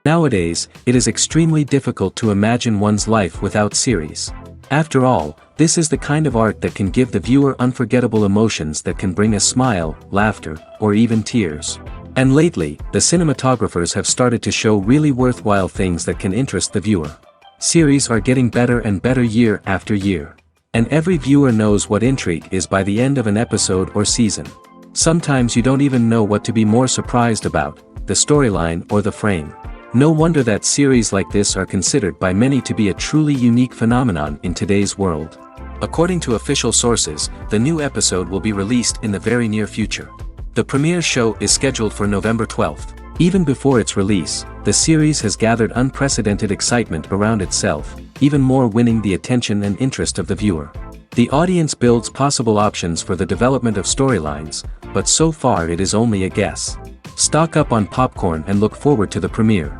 Nowadays, it is extremely difficult to imagine one's life without series. After all, this is the kind of art that can give the viewer unforgettable emotions that can bring a smile, laughter, or even tears. And lately, the cinematographers have started to show really worthwhile things that can interest the viewer. Series are getting better and better year after year. And every viewer knows what intrigue is by the end of an episode or season. Sometimes you don't even know what to be more surprised about, the storyline or the frame. No wonder that series like this are considered by many to be a truly unique phenomenon in today's world. According to official sources, the new episode will be released in the very near future. The premiere show is scheduled for November 12th. Even before its release, the series has gathered unprecedented excitement around itself, even more winning the attention and interest of the viewer. The audience builds possible options for the development of storylines, but so far it is only a guess. Stock up on popcorn and look forward to the premiere.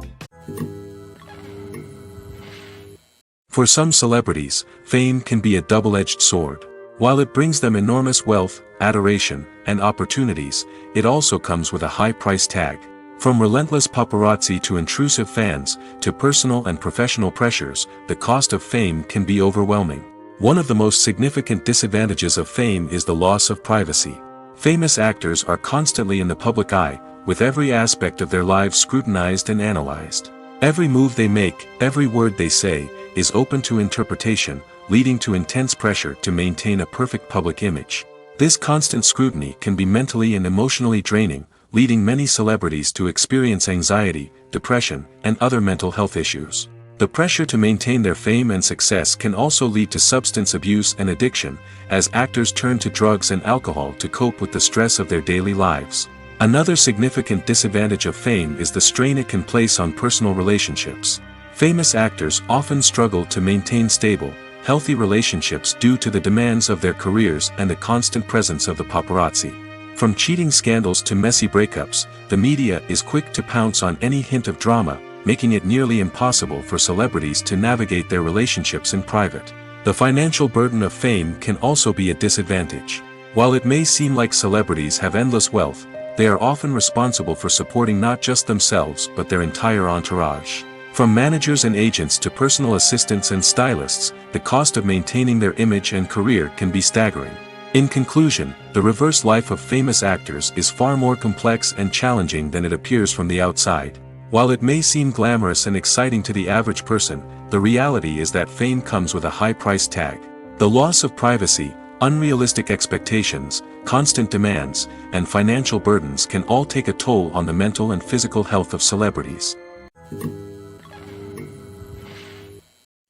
For some celebrities, fame can be a double-edged sword. While it brings them enormous wealth, adoration, and opportunities, it also comes with a high price tag. From relentless paparazzi to intrusive fans, to personal and professional pressures, the cost of fame can be overwhelming. One of the most significant disadvantages of fame is the loss of privacy. Famous actors are constantly in the public eye, with every aspect of their lives scrutinized and analyzed. Every move they make, every word they say, is open to interpretation, leading to intense pressure to maintain a perfect public image. This constant scrutiny can be mentally and emotionally draining, leading many celebrities to experience anxiety, depression, and other mental health issues. The pressure to maintain their fame and success can also lead to substance abuse and addiction, as actors turn to drugs and alcohol to cope with the stress of their daily lives. Another significant disadvantage of fame is the strain it can place on personal relationships. Famous actors often struggle to maintain stable, healthy relationships due to the demands of their careers and the constant presence of the paparazzi. From cheating scandals to messy breakups, the media is quick to pounce on any hint of drama, making it nearly impossible for celebrities to navigate their relationships in private. The financial burden of fame can also be a disadvantage. While it may seem like celebrities have endless wealth, they are often responsible for supporting not just themselves but their entire entourage. From managers and agents to personal assistants and stylists, the cost of maintaining their image and career can be staggering. In conclusion, the reverse life of famous actors is far more complex and challenging than it appears from the outside. While it may seem glamorous and exciting to the average person, the reality is that fame comes with a high price tag. The loss of privacy, unrealistic expectations, constant demands, and financial burdens can all take a toll on the mental and physical health of celebrities.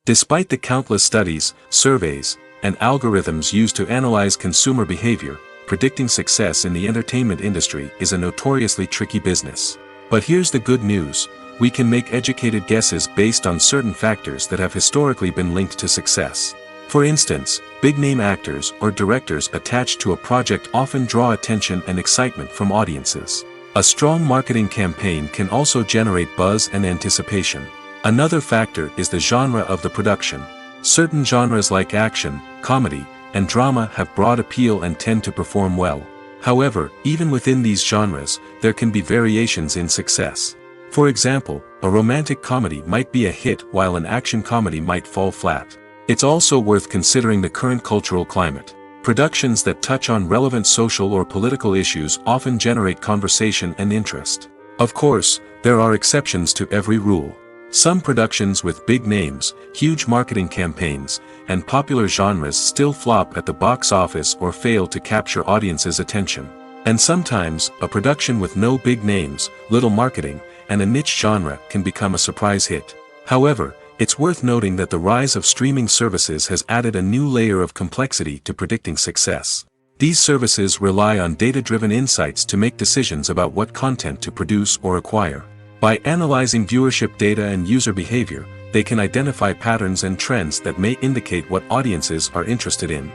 Despite the countless studies, surveys, and algorithms used to analyze consumer behavior, predicting success in the entertainment industry is a notoriously tricky business. But here's the good news: we can make educated guesses based on certain factors that have historically been linked to success. For instance, big-name actors or directors attached to a project often draw attention and excitement from audiences. A strong marketing campaign can also generate buzz and anticipation. Another factor is the genre of the production. Certain genres like action, comedy, and drama have broad appeal and tend to perform well. However, even within these genres, there can be variations in success. For example, a romantic comedy might be a hit while an action comedy might fall flat. It's also worth considering the current cultural climate. Productions that touch on relevant social or political issues often generate conversation and interest. Of course, there are exceptions to every rule. Some productions with big names, huge marketing campaigns, and popular genres still flop at the box office or fail to capture audiences' attention. And sometimes, a production with no big names, little marketing, and a niche genre can become a surprise hit. However, it's worth noting that the rise of streaming services has added a new layer of complexity to predicting success. These services rely on data-driven insights to make decisions about what content to produce or acquire. By analyzing viewership data and user behavior, they can identify patterns and trends that may indicate what audiences are interested in.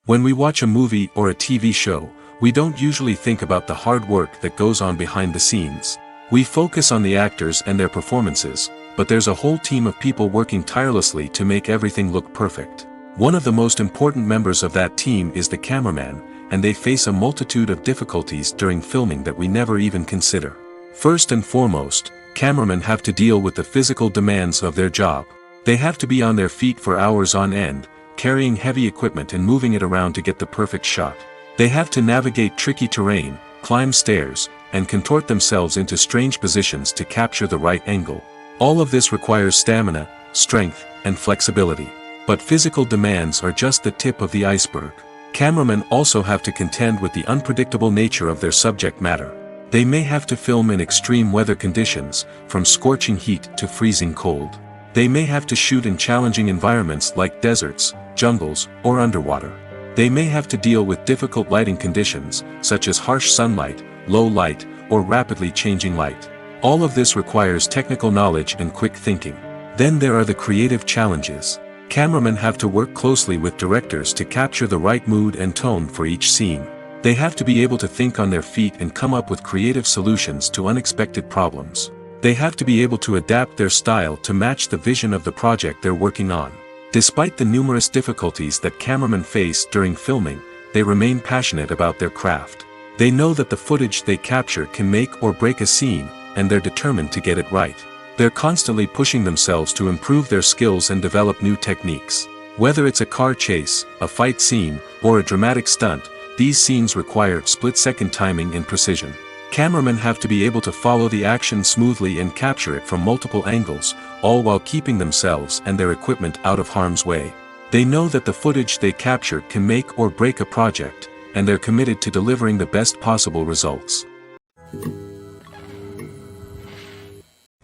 When we watch a movie or a TV show, we don't usually think about the hard work that goes on behind the scenes. We focus on the actors and their performances, but there's a whole team of people working tirelessly to make everything look perfect. One of the most important members of that team is the cameraman, and they face a multitude of difficulties during filming that we never even consider. First and foremost, cameramen have to deal with the physical demands of their job. They have to be on their feet for hours on end, carrying heavy equipment and moving it around to get the perfect shot. They have to navigate tricky terrain, climb stairs, and contort themselves into strange positions to capture the right angle. All of this requires stamina, strength, and flexibility. But physical demands are just the tip of the iceberg. Cameramen also have to contend with the unpredictable nature of their subject matter. They may have to film in extreme weather conditions, from scorching heat to freezing cold. They may have to shoot in challenging environments like deserts, jungles, or underwater. They may have to deal with difficult lighting conditions, such as harsh sunlight, low light, or rapidly changing light. All of this requires technical knowledge and quick thinking. Then there are the creative challenges. Cameramen have to work closely with directors to capture the right mood and tone for each scene. They have to be able to think on their feet and come up with creative solutions to unexpected problems. They have to be able to adapt their style to match the vision of the project they're working on. Despite the numerous difficulties that cameramen face during filming, they remain passionate about their craft. They know that the footage they capture can make or break a scene, and they're determined to get it right. They're constantly pushing themselves to improve their skills and develop new techniques. Whether it's a car chase, a fight scene, or a dramatic stunt, these scenes require split-second timing and precision. Cameramen have to be able to follow the action smoothly and capture it from multiple angles, all while keeping themselves and their equipment out of harm's way. They know that the footage they capture can make or break a project, and they're committed to delivering the best possible results.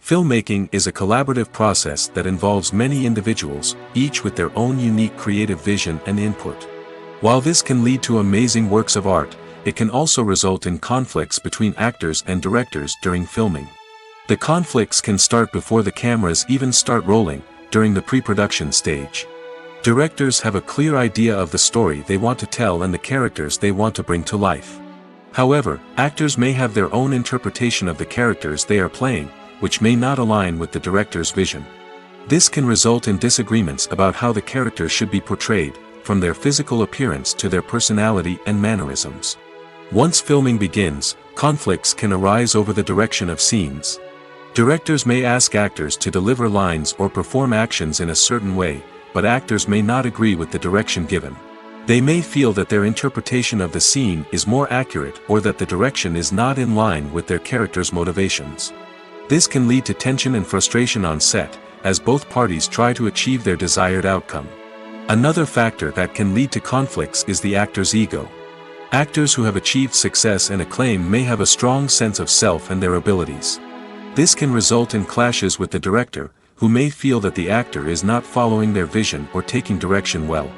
Filmmaking is a collaborative process that involves many individuals, each with their own unique creative vision and input. While this can lead to amazing works of art, it can also result in conflicts between actors and directors during filming. The conflicts can start before the cameras even start rolling, during the pre-production stage. Directors have a clear idea of the story they want to tell and the characters they want to bring to life. However, actors may have their own interpretation of the characters they are playing, which may not align with the director's vision. This can result in disagreements about how the characters should be portrayed, from their physical appearance to their personality and mannerisms. Once filming begins, conflicts can arise over the direction of scenes. Directors may ask actors to deliver lines or perform actions in a certain way, but actors may not agree with the direction given. They may feel that their interpretation of the scene is more accurate or that the direction is not in line with their character's motivations. This can lead to tension and frustration on set, as both parties try to achieve their desired outcome. Another factor that can lead to conflicts is the actor's ego. Actors who have achieved success and acclaim may have a strong sense of self and their abilities. This can result in clashes with the director, who may feel that the actor is not following their vision or taking direction well.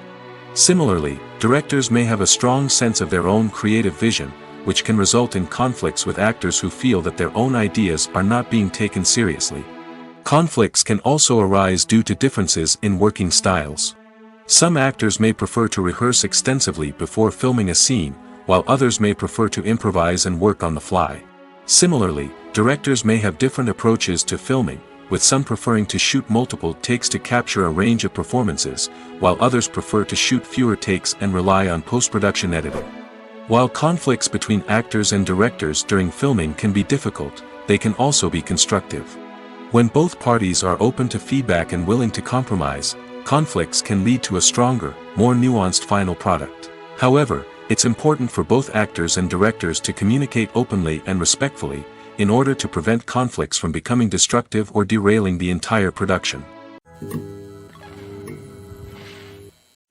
Similarly, directors may have a strong sense of their own creative vision, which can result in conflicts with actors who feel that their own ideas are not being taken seriously. Conflicts can also arise due to differences in working styles. Some actors may prefer to rehearse extensively before filming a scene, while others may prefer to improvise and work on the fly. Similarly, directors may have different approaches to filming, with some preferring to shoot multiple takes to capture a range of performances, while others prefer to shoot fewer takes and rely on post-production editing. While conflicts between actors and directors during filming can be difficult, they can also be constructive. When both parties are open to feedback and willing to compromise, conflicts can lead to a stronger, more nuanced final product. However, it's important for both actors and directors to communicate openly and respectfully, in order to prevent conflicts from becoming destructive or derailing the entire production.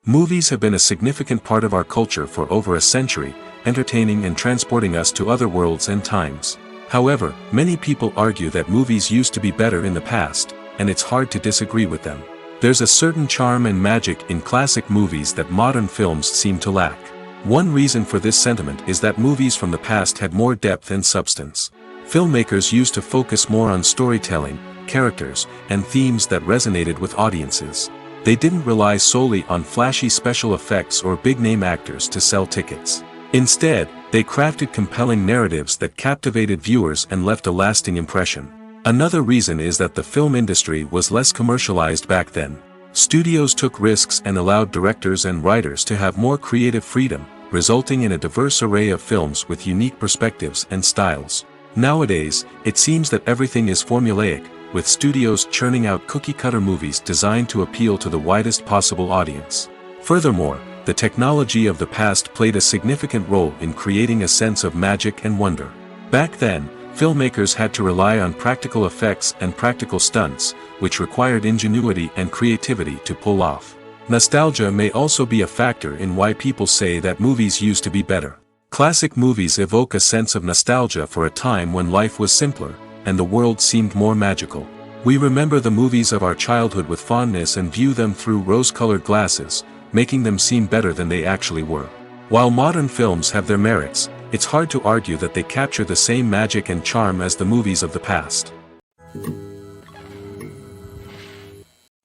Movies have been a significant part of our culture for over a century, entertaining and transporting us to other worlds and times. However, many people argue that movies used to be better in the past, and it's hard to disagree with them. There's a certain charm and magic in classic movies that modern films seem to lack. One reason for this sentiment is that movies from the past had more depth and substance. Filmmakers used to focus more on storytelling, characters, and themes that resonated with audiences. They didn't rely solely on flashy special effects or big-name actors to sell tickets. Instead, they crafted compelling narratives that captivated viewers and left a lasting impression. Another reason is that the film industry was less commercialized back then. Studios took risks and allowed directors and writers to have more creative freedom, resulting in a diverse array of films with unique perspectives and styles. Nowadays, it seems that everything is formulaic, with studios churning out cookie-cutter movies designed to appeal to the widest possible audience. Furthermore, the technology of the past played a significant role in creating a sense of magic and wonder. Back then, filmmakers had to rely on practical effects and practical stunts, which required ingenuity and creativity to pull off. Nostalgia may also be a factor in why people say that movies used to be better. Classic movies evoke a sense of nostalgia for a time when life was simpler, and the world seemed more magical. We remember the movies of our childhood with fondness and view them through rose-colored glasses, making them seem better than they actually were. While modern films have their merits, it's hard to argue that they capture the same magic and charm as the movies of the past.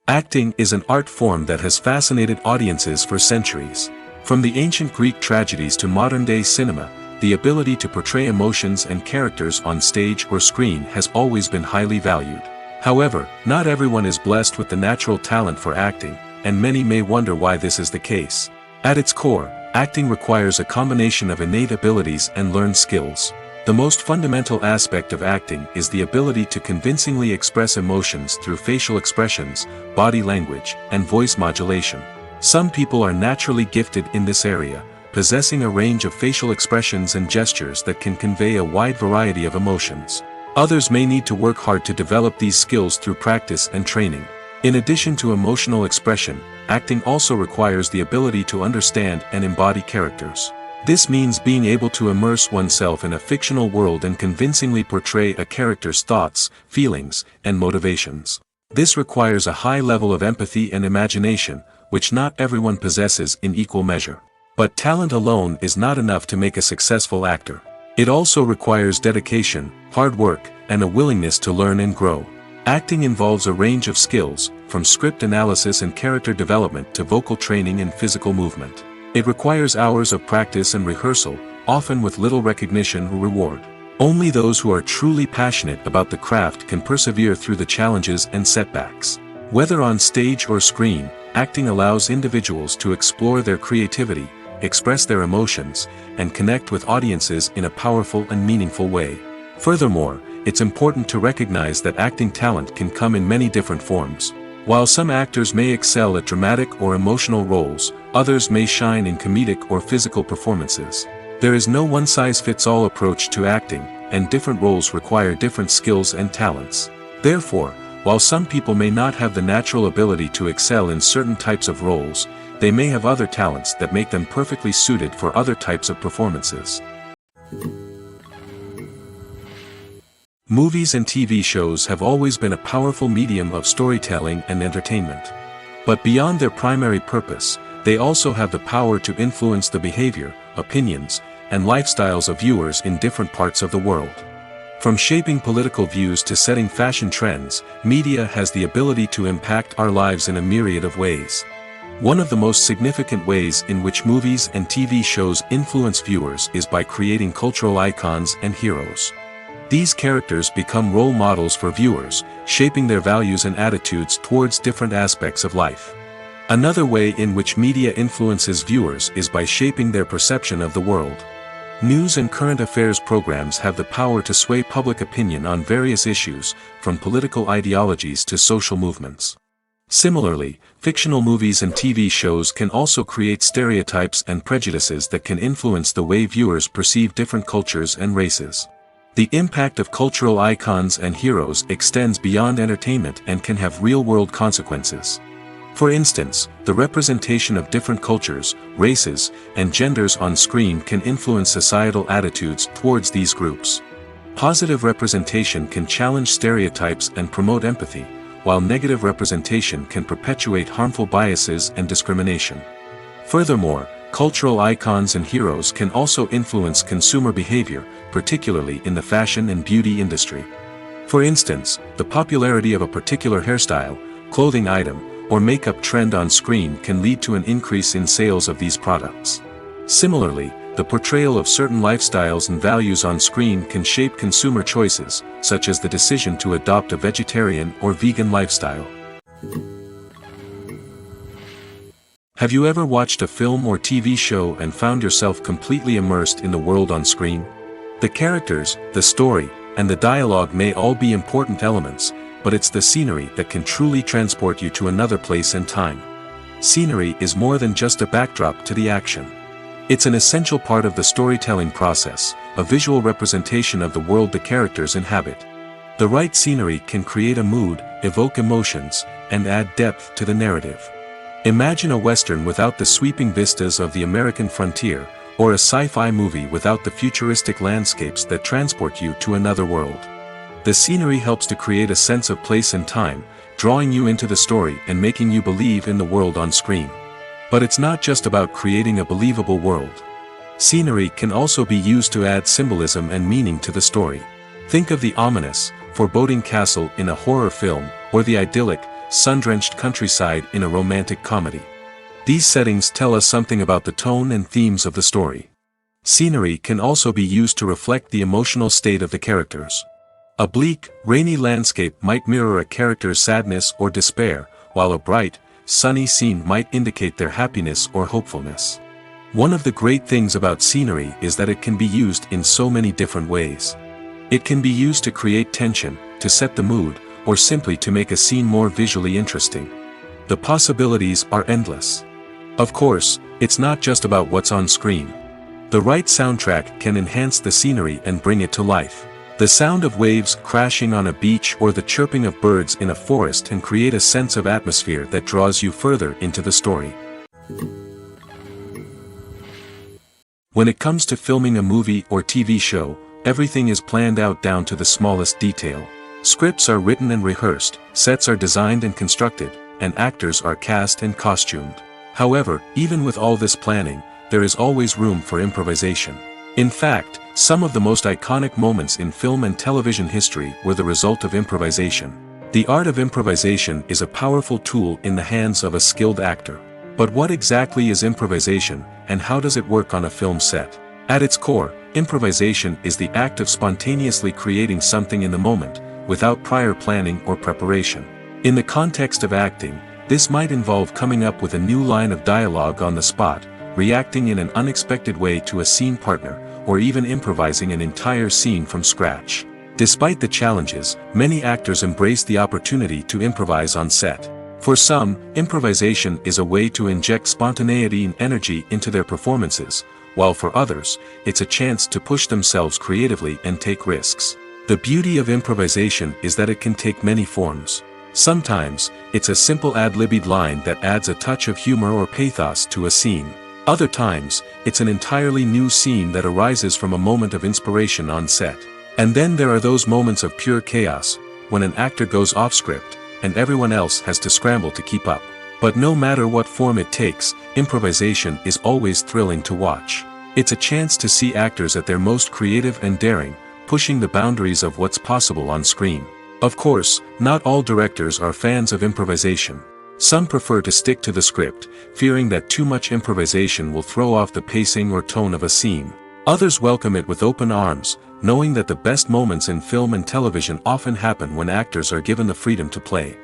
Acting is an art form that has fascinated audiences for centuries. From the ancient Greek tragedies to modern-day cinema, the ability to portray emotions and characters on stage or screen has always been highly valued. However, not everyone is blessed with the natural talent for acting, and many may wonder why this is the case. At its core, acting requires a combination of innate abilities and learned skills. The most fundamental aspect of acting is the ability to convincingly express emotions through facial expressions, body language, and voice modulation. Some people are naturally gifted in this area, possessing a range of facial expressions and gestures that can convey a wide variety of emotions. Others may need to work hard to develop these skills through practice and training. In addition to emotional expression, acting also requires the ability to understand and embody characters. This means being able to immerse oneself in a fictional world and convincingly portray a character's thoughts, feelings, and motivations. This requires a high level of empathy and imagination, which not everyone possesses in equal measure. But talent alone is not enough to make a successful actor. It also requires dedication, hard work, and a willingness to learn and grow. Acting involves a range of skills, from script analysis and character development to vocal training and physical movement. It requires hours of practice and rehearsal, often with little recognition or reward. Only those who are truly passionate about the craft can persevere through the challenges and setbacks. Whether on stage or screen, acting allows individuals to explore their creativity, express their emotions, and connect with audiences in a powerful and meaningful way. Furthermore, it's important to recognize that acting talent can come in many different forms. While some actors may excel at dramatic or emotional roles, others may shine in comedic or physical performances. There is no one-size-fits-all approach to acting, and different roles require different skills and talents. Therefore, while some people may not have the natural ability to excel in certain types of roles, they may have other talents that make them perfectly suited for other types of performances. Movies and TV shows have always been a powerful medium of storytelling and entertainment. But beyond their primary purpose, they also have the power to influence the behavior, opinions, and lifestyles of viewers in different parts of the world. From shaping political views to setting fashion trends, media has the ability to impact our lives in a myriad of ways. One of the most significant ways in which movies and TV shows influence viewers is by creating cultural icons and heroes. These characters become role models for viewers, shaping their values and attitudes towards different aspects of life. Another way in which media influences viewers is by shaping their perception of the world. News and current affairs programs have the power to sway public opinion on various issues, from political ideologies to social movements. Similarly, fictional movies and TV shows can also create stereotypes and prejudices that can influence the way viewers perceive different cultures and races. The impact of cultural icons and heroes extends beyond entertainment and can have real-world consequences. For instance, the representation of different cultures, races, and genders on screen can influence societal attitudes towards these groups. Positive representation can challenge stereotypes and promote empathy, while negative representation can perpetuate harmful biases and discrimination. Furthermore, cultural icons and heroes can also influence consumer behavior, particularly in the fashion and beauty industry. For instance, the popularity of a particular hairstyle, clothing item, or makeup trend on screen can lead to an increase in sales of these products. Similarly, the portrayal of certain lifestyles and values on screen can shape consumer choices, such as the decision to adopt a vegetarian or vegan lifestyle. Have you ever watched a film or TV show and found yourself completely immersed in the world on screen? The characters, the story, and the dialogue may all be important elements, but it's the scenery that can truly transport you to another place and time. Scenery is more than just a backdrop to the action. It's an essential part of the storytelling process, a visual representation of the world the characters inhabit. The right scenery can create a mood, evoke emotions, and add depth to the narrative. Imagine a Western without the sweeping vistas of the American frontier, or a sci-fi movie without the futuristic landscapes that transport you to another world. The scenery helps to create a sense of place and time, drawing you into the story and making you believe in the world on screen. But it's not just about creating a believable world. Scenery can also be used to add symbolism and meaning to the story. Think of the ominous, foreboding castle in a horror film, or the idyllic, sun-drenched countryside in a romantic comedy. These settings tell us something about the tone and themes of the story. Scenery can also be used to reflect the emotional state of the characters. A bleak, rainy landscape might mirror a character's sadness or despair, while a bright, sunny scene might indicate their happiness or hopefulness. One of the great things about scenery is that it can be used in so many different ways. It can be used to create tension, to set the mood, or simply to make a scene more visually interesting. The possibilities are endless. Of course, it's not just about what's on screen. The right soundtrack can enhance the scenery and bring it to life. The sound of waves crashing on a beach or the chirping of birds in a forest can create a sense of atmosphere that draws you further into the story. When it comes to filming a movie or TV show, everything is planned out down to the smallest detail. Scripts are written and rehearsed, sets are designed and constructed, and actors are cast and costumed. However, even with all this planning, there is always room for improvisation. In fact, some of the most iconic moments in film and television history were the result of improvisation. The art of improvisation is a powerful tool in the hands of a skilled actor. But what exactly is improvisation, and how does it work on a film set? At its core, improvisation is the act of spontaneously creating something in the moment, without prior planning or preparation. In the context of acting, this might involve coming up with a new line of dialogue on the spot, reacting in an unexpected way to a scene partner, or even improvising an entire scene from scratch. Despite the challenges, many actors embrace the opportunity to improvise on set. For some, improvisation is a way to inject spontaneity and energy into their performances, while for others, it's a chance to push themselves creatively and take risks. The beauty of improvisation is that it can take many forms. Sometimes, it's a simple ad-libbed line that adds a touch of humor or pathos to a scene. Other times, it's an entirely new scene that arises from a moment of inspiration on set. And then there are those moments of pure chaos, when an actor goes off script, and everyone else has to scramble to keep up. But no matter what form it takes, improvisation is always thrilling to watch. It's a chance to see actors at their most creative and daring, pushing the boundaries of what's possible on screen. Of course, not all directors are fans of improvisation. Some prefer to stick to the script, fearing that too much improvisation will throw off the pacing or tone of a scene. Others welcome it with open arms, knowing that the best moments in film and television often happen when actors are given the freedom to play.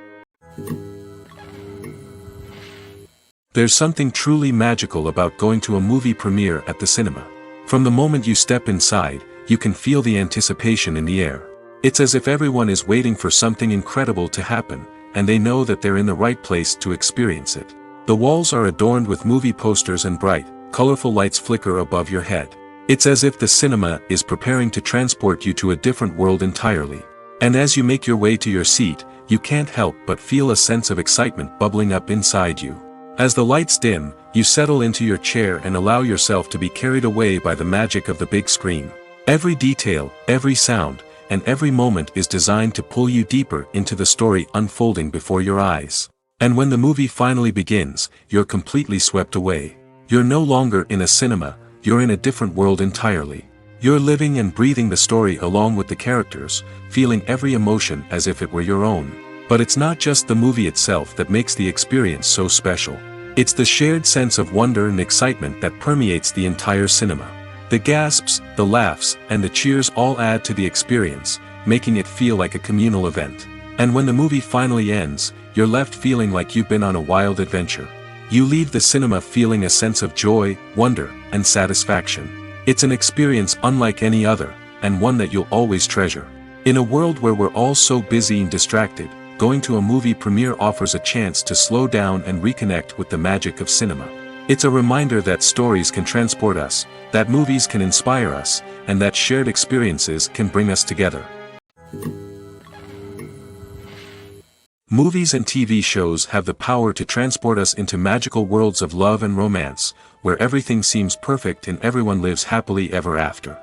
There's something truly magical about going to a movie premiere at the cinema. From the moment you step inside, you can feel the anticipation in the air. It's as if everyone is waiting for something incredible to happen, and they know that they're in the right place to experience it. The walls are adorned with movie posters and bright, colorful lights flicker above your head. It's as if the cinema is preparing to transport you to a different world entirely. And as you make your way to your seat, you can't help but feel a sense of excitement bubbling up inside you. As the lights dim, you settle into your chair and allow yourself to be carried away by the magic of the big screen. Every detail, every sound, and every moment is designed to pull you deeper into the story unfolding before your eyes. And when the movie finally begins, you're completely swept away. You're no longer in a cinema, you're in a different world entirely. You're living and breathing the story along with the characters, feeling every emotion as if it were your own. But it's not just the movie itself that makes the experience so special. It's the shared sense of wonder and excitement that permeates the entire cinema. The gasps, the laughs, and the cheers all add to the experience, making it feel like a communal event. And when the movie finally ends, you're left feeling like you've been on a wild adventure. You leave the cinema feeling a sense of joy, wonder, and satisfaction. It's an experience unlike any other, and one that you'll always treasure. In a world where we're all so busy and distracted, going to a movie premiere offers a chance to slow down and reconnect with the magic of cinema. It's a reminder that stories can transport us, that movies can inspire us, and that shared experiences can bring us together. Movies and TV shows have the power to transport us into magical worlds of love and romance, where everything seems perfect and everyone lives happily ever after.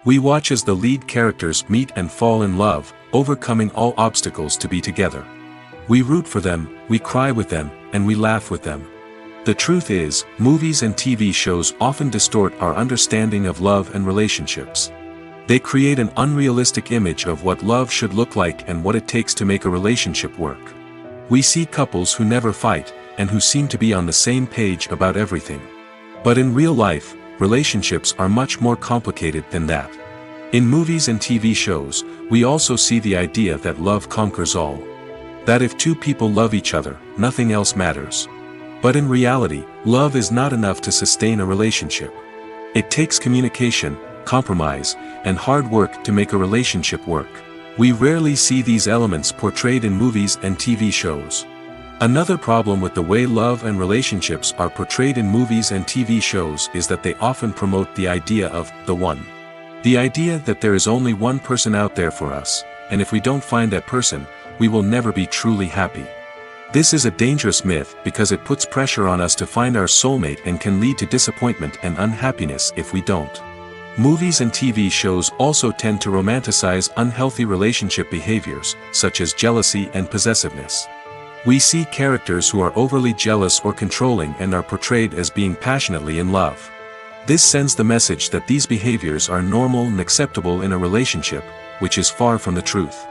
We watch as the lead characters meet and fall in love, overcoming all obstacles to be together. We root for them, we cry with them, and we laugh with them. The truth is, movies and TV shows often distort our understanding of love and relationships. They create an unrealistic image of what love should look like and what it takes to make a relationship work. We see couples who never fight, and who seem to be on the same page about everything. But in real life, relationships are much more complicated than that. In movies and TV shows, we also see the idea that love conquers all. That if two people love each other, nothing else matters. But in reality, love is not enough to sustain a relationship. It takes communication, compromise, and hard work to make a relationship work. We rarely see these elements portrayed in movies and TV shows. Another problem with the way love and relationships are portrayed in movies and TV shows is that they often promote the idea of the one. The idea that there is only one person out there for us, and if we don't find that person, we will never be truly happy. This is a dangerous myth because it puts pressure on us to find our soulmate and can lead to disappointment and unhappiness if we don't. Movies and TV shows also tend to romanticize unhealthy relationship behaviors, such as jealousy and possessiveness. We see characters who are overly jealous or controlling and are portrayed as being passionately in love. This sends the message that these behaviors are normal and acceptable in a relationship, which is far from the truth.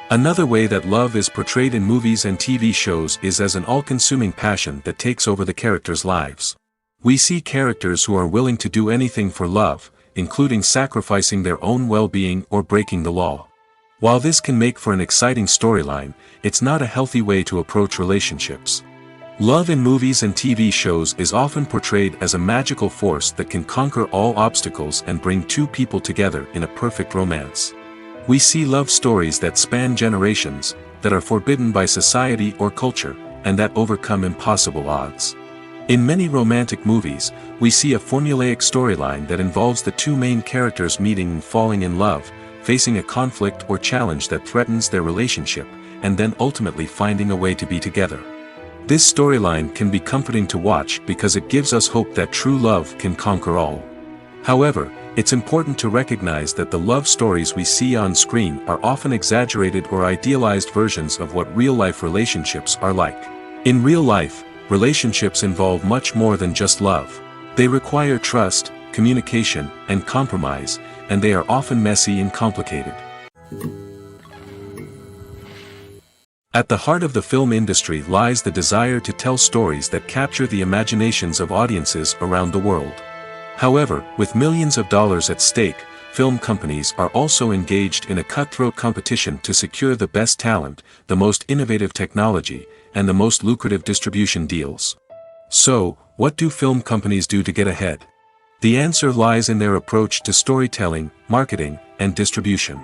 Another way that love is portrayed in movies and TV shows is as an all-consuming passion that takes over the characters' lives. We see characters who are willing to do anything for love, including sacrificing their own well-being or breaking the law. While this can make for an exciting storyline, it's not a healthy way to approach relationships. Love in movies and TV shows is often portrayed as a magical force that can conquer all obstacles and bring two people together in a perfect romance. We see love stories that span generations, that are forbidden by society or culture, and that overcome impossible odds. In many romantic movies, we see a formulaic storyline that involves the two main characters meeting and falling in love, facing a conflict or challenge that threatens their relationship, and then ultimately finding a way to be together. This storyline can be comforting to watch because it gives us hope that true love can conquer all. However, it's important to recognize that the love stories we see on screen are often exaggerated or idealized versions of what real-life relationships are like. In real life, relationships involve much more than just love. They require trust, communication, and compromise, and they are often messy and complicated. At the heart of the film industry lies the desire to tell stories that capture the imaginations of audiences around the world. However, with millions of dollars at stake, film companies are also engaged in a cutthroat competition to secure the best talent, the most innovative technology, and the most lucrative distribution deals. So, what do film companies do to get ahead? The answer lies in their approach to storytelling, marketing, and distribution.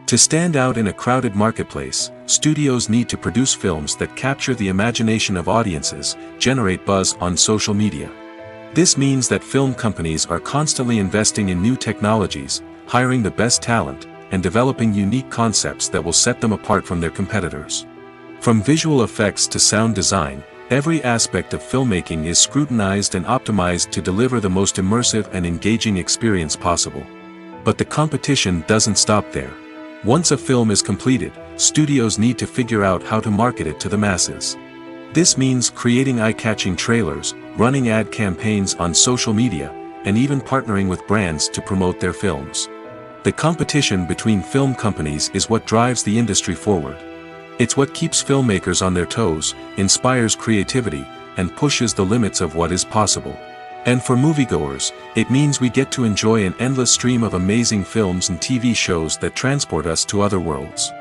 To stand out in a crowded marketplace, studios need to produce films that capture the imagination of audiences, generate buzz on social media. This means that film companies are constantly investing in new technologies, hiring the best talent, and developing unique concepts that will set them apart from their competitors. From visual effects to sound design, every aspect of filmmaking is scrutinized and optimized to deliver the most immersive and engaging experience possible. But the competition doesn't stop there. Once a film is completed, studios need to figure out how to market it to the masses. This means creating eye-catching trailers, running ad campaigns on social media, and even partnering with brands to promote their films. The competition between film companies is what drives the industry forward. It's what keeps filmmakers on their toes, inspires creativity, and pushes the limits of what is possible. And for moviegoers, it means we get to enjoy an endless stream of amazing films and TV shows that transport us to other worlds.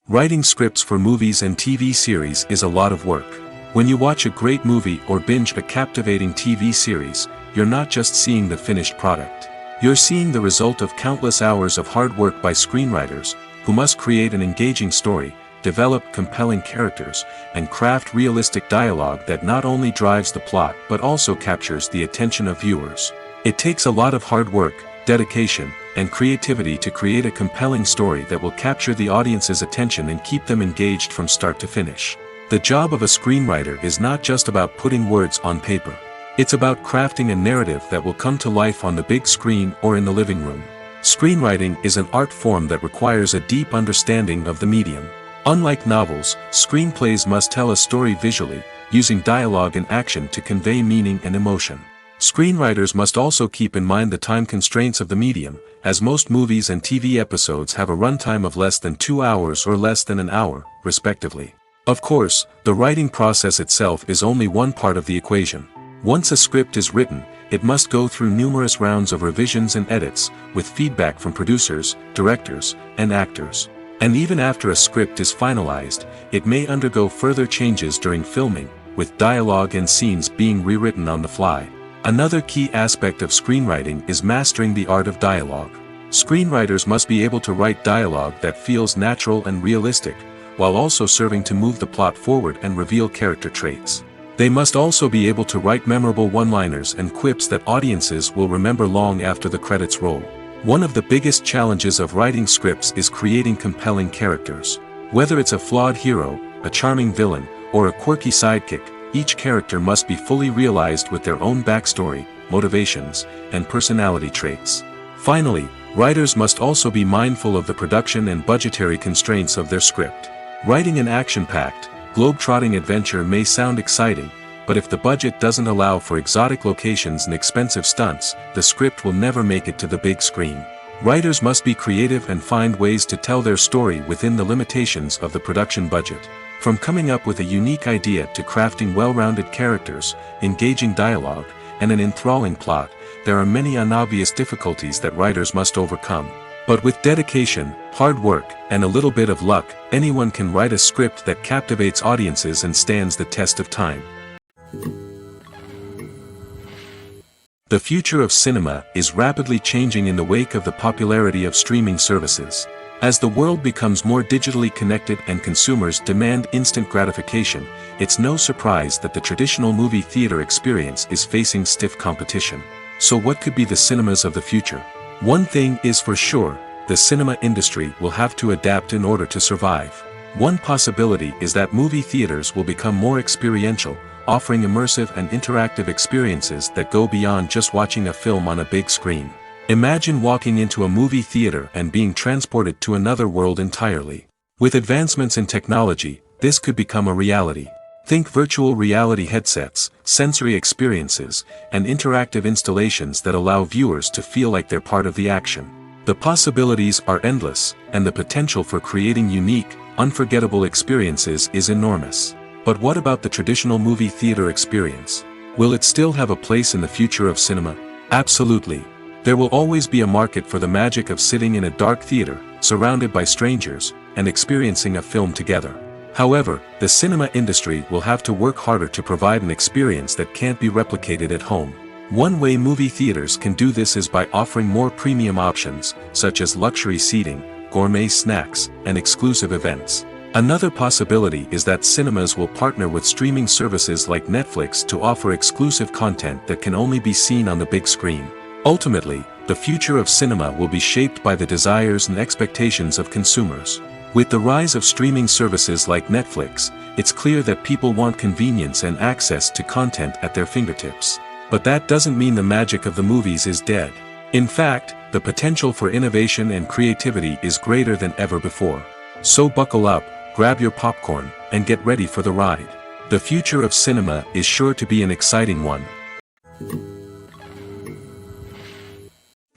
Writing scripts for movies and TV series is a lot of work. When you watch a great movie or binge a captivating TV series, you're not just seeing the finished product. You're seeing the result of countless hours of hard work by screenwriters, who must create an engaging story, develop compelling characters, and craft realistic dialogue that not only drives the plot but also captures the attention of viewers. It takes a lot of hard work, dedication, and creativity to create a compelling story that will capture the audience's attention and keep them engaged from start to finish. The job of a screenwriter is not just about putting words on paper. It's about crafting a narrative that will come to life on the big screen or in the living room. Screenwriting is an art form that requires a deep understanding of the medium. Unlike novels, screenplays must tell a story visually, using dialogue and action to convey meaning and emotion. Screenwriters must also keep in mind the time constraints of the medium, as most movies and TV episodes have a runtime of less than 2 hours or less than an hour, respectively. Of course, the writing process itself is only one part of the equation. Once a script is written, it must go through numerous rounds of revisions and edits, with feedback from producers, directors, and actors. And even after a script is finalized, it may undergo further changes during filming, with dialogue and scenes being rewritten on the fly. Another key aspect of screenwriting is mastering the art of dialogue. Screenwriters must be able to write dialogue that feels natural and realistic, while also serving to move the plot forward and reveal character traits. They must also be able to write memorable one-liners and quips that audiences will remember long after the credits roll. One of the biggest challenges of writing scripts is creating compelling characters. Whether it's a flawed hero, a charming villain, or a quirky sidekick, each character must be fully realized with their own backstory, motivations, and personality traits. Finally, writers must also be mindful of the production and budgetary constraints of their script. Writing an action-packed, globe-trotting adventure may sound exciting, but if the budget doesn't allow for exotic locations and expensive stunts, the script will never make it to the big screen. Writers must be creative and find ways to tell their story within the limitations of the production budget. From coming up with a unique idea to crafting well-rounded characters, engaging dialogue, and an enthralling plot, there are many unobvious difficulties that writers must overcome. But with dedication, hard work, and a little bit of luck, anyone can write a script that captivates audiences and stands the test of time. The future of cinema is rapidly changing in the wake of the popularity of streaming services. As the world becomes more digitally connected and consumers demand instant gratification, it's no surprise that the traditional movie theater experience is facing stiff competition. So what could be the cinemas of the future? One thing is for sure, the cinema industry will have to adapt in order to survive. One possibility is that movie theaters will become more experiential, offering immersive and interactive experiences that go beyond just watching a film on a big screen. Imagine walking into a movie theater and being transported to another world entirely. With advancements in technology, this could become a reality. Think virtual reality headsets, sensory experiences, and interactive installations that allow viewers to feel like they're part of the action. The possibilities are endless, and the potential for creating unique, unforgettable experiences is enormous. But what about the traditional movie theater experience? Will it still have a place in the future of cinema? Absolutely. There will always be a market for the magic of sitting in a dark theater, surrounded by strangers, and experiencing a film together. However, the cinema industry will have to work harder to provide an experience that can't be replicated at home. One way movie theaters can do this is by offering more premium options, such as luxury seating, gourmet snacks, and exclusive events. Another possibility is that cinemas will partner with streaming services like Netflix to offer exclusive content that can only be seen on the big screen. Ultimately, the future of cinema will be shaped by the desires and expectations of consumers. With the rise of streaming services like Netflix, it's clear that people want convenience and access to content at their fingertips. But that doesn't mean the magic of the movies is dead. In fact, the potential for innovation and creativity is greater than ever before. So buckle up, grab your popcorn, and get ready for the ride. The future of cinema is sure to be an exciting one.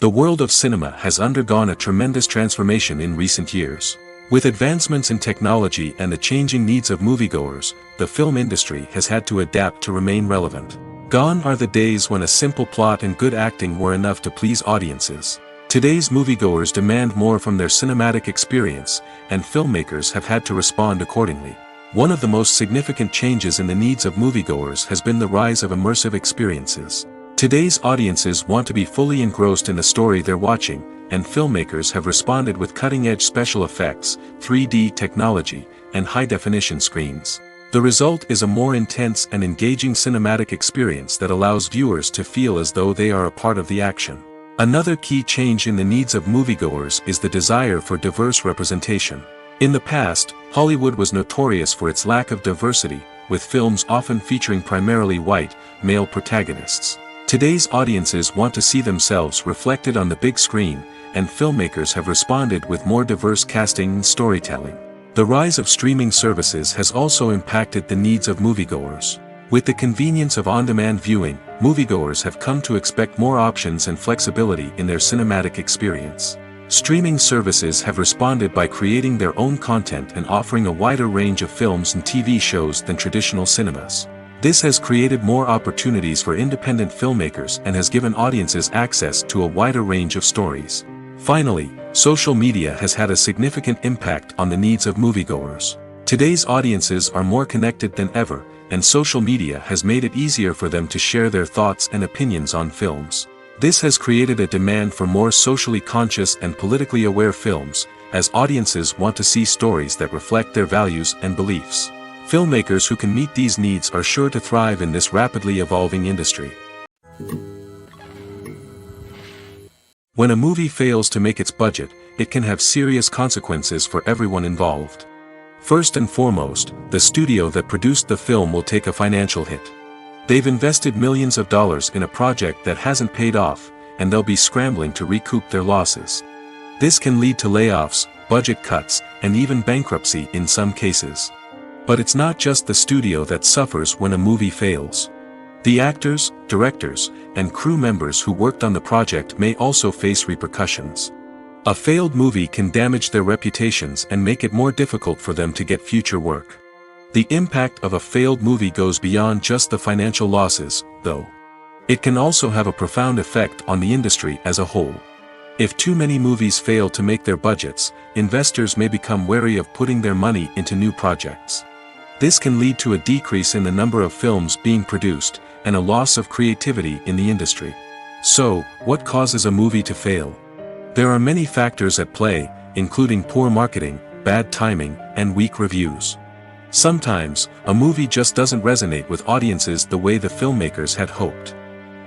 The world of cinema has undergone a tremendous transformation in recent years. With advancements in technology and the changing needs of moviegoers, the film industry has had to adapt to remain relevant. Gone are the days when a simple plot and good acting were enough to please audiences. Today's moviegoers demand more from their cinematic experience, and filmmakers have had to respond accordingly. One of the most significant changes in the needs of moviegoers has been the rise of immersive experiences. Today's audiences want to be fully engrossed in the story they're watching, and filmmakers have responded with cutting-edge special effects, 3D technology, and high-definition screens. The result is a more intense and engaging cinematic experience that allows viewers to feel as though they are a part of the action. Another key change in the needs of moviegoers is the desire for diverse representation. In the past, Hollywood was notorious for its lack of diversity, with films often featuring primarily white, male protagonists. Today's audiences want to see themselves reflected on the big screen, and filmmakers have responded with more diverse casting and storytelling. The rise of streaming services has also impacted the needs of moviegoers. With the convenience of on-demand viewing, moviegoers have come to expect more options and flexibility in their cinematic experience. Streaming services have responded by creating their own content and offering a wider range of films and TV shows than traditional cinemas. This has created more opportunities for independent filmmakers and has given audiences access to a wider range of stories. Finally, social media has had a significant impact on the needs of moviegoers. Today's audiences are more connected than ever, and social media has made it easier for them to share their thoughts and opinions on films. This has created a demand for more socially conscious and politically aware films, as audiences want to see stories that reflect their values and beliefs. Filmmakers who can meet these needs are sure to thrive in this rapidly evolving industry. When a movie fails to make its budget, it can have serious consequences for everyone involved. First and foremost, the studio that produced the film will take a financial hit. They've invested millions of dollars in a project that hasn't paid off, and they'll be scrambling to recoup their losses. This can lead to layoffs, budget cuts, and even bankruptcy in some cases. But it's not just the studio that suffers when a movie fails. The actors, directors, and crew members who worked on the project may also face repercussions. A failed movie can damage their reputations and make it more difficult for them to get future work. The impact of a failed movie goes beyond just the financial losses, though. It can also have a profound effect on the industry as a whole. If too many movies fail to make their budgets, investors may become wary of putting their money into new projects. This can lead to a decrease in the number of films being produced, and a loss of creativity in the industry. So, what causes a movie to fail? There are many factors at play, including poor marketing, bad timing, and weak reviews. Sometimes, a movie just doesn't resonate with audiences the way the filmmakers had hoped.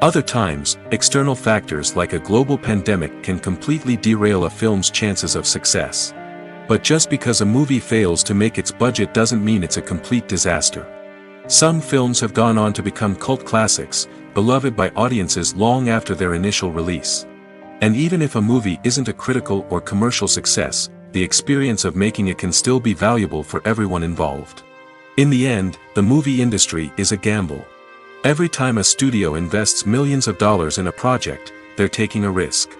Other times, external factors like a global pandemic can completely derail a film's chances of success. But just because a movie fails to make its budget doesn't mean it's a complete disaster. Some films have gone on to become cult classics, beloved by audiences long after their initial release. And even if a movie isn't a critical or commercial success, the experience of making it can still be valuable for everyone involved. In the end, the movie industry is a gamble. Every time a studio invests millions of dollars in a project, they're taking a risk.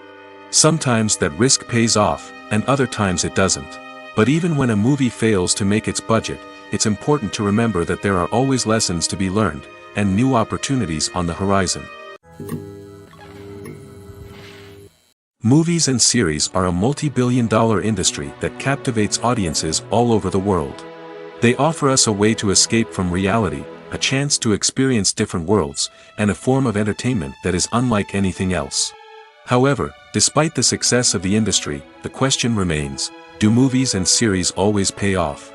Sometimes that risk pays off, and other times it doesn't. But even when a movie fails to make its budget, it's important to remember that there are always lessons to be learned, and new opportunities on the horizon. Movies and series are a multi-billion-dollar industry that captivates audiences all over the world. They offer us a way to escape from reality, a chance to experience different worlds, and a form of entertainment that is unlike anything else. However, despite the success of the industry, the question remains, do movies and series always pay off?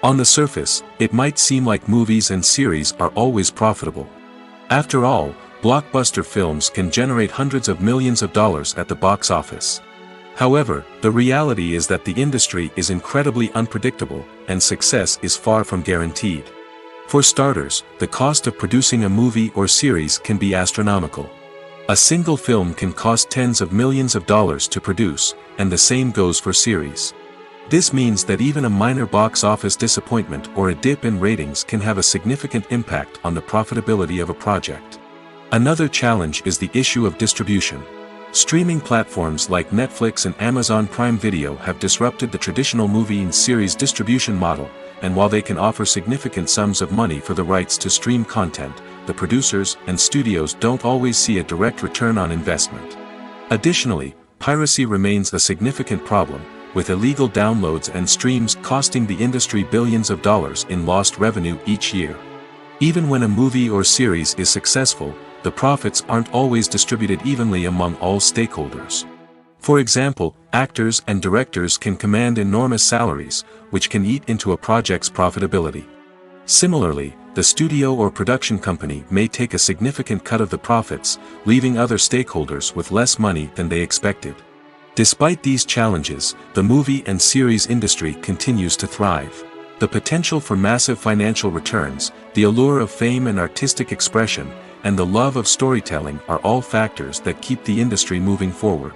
On the surface, it might seem like movies and series are always profitable. After all, blockbuster films can generate hundreds of millions of dollars at the box office. However, the reality is that the industry is incredibly unpredictable, and success is far from guaranteed. For starters, the cost of producing a movie or series can be astronomical. A single film can cost tens of millions of dollars to produce, and the same goes for series. This means that even a minor box office disappointment or a dip in ratings can have a significant impact on the profitability of a project. Another challenge is the issue of distribution. Streaming platforms like Netflix and Amazon Prime Video have disrupted the traditional movie and series distribution model, and while they can offer significant sums of money for the rights to stream content, the producers and studios don't always see a direct return on investment. Additionally, piracy remains a significant problem, with illegal downloads and streams costing the industry billions of dollars in lost revenue each year. Even when a movie or series is successful, the profits aren't always distributed evenly among all stakeholders. For example, actors and directors can command enormous salaries, which can eat into a project's profitability. Similarly, the studio or production company may take a significant cut of the profits, leaving other stakeholders with less money than they expected. Despite these challenges, the movie and series industry continues to thrive. The potential for massive financial returns, the allure of fame and artistic expression, and the love of storytelling are all factors that keep the industry moving forward.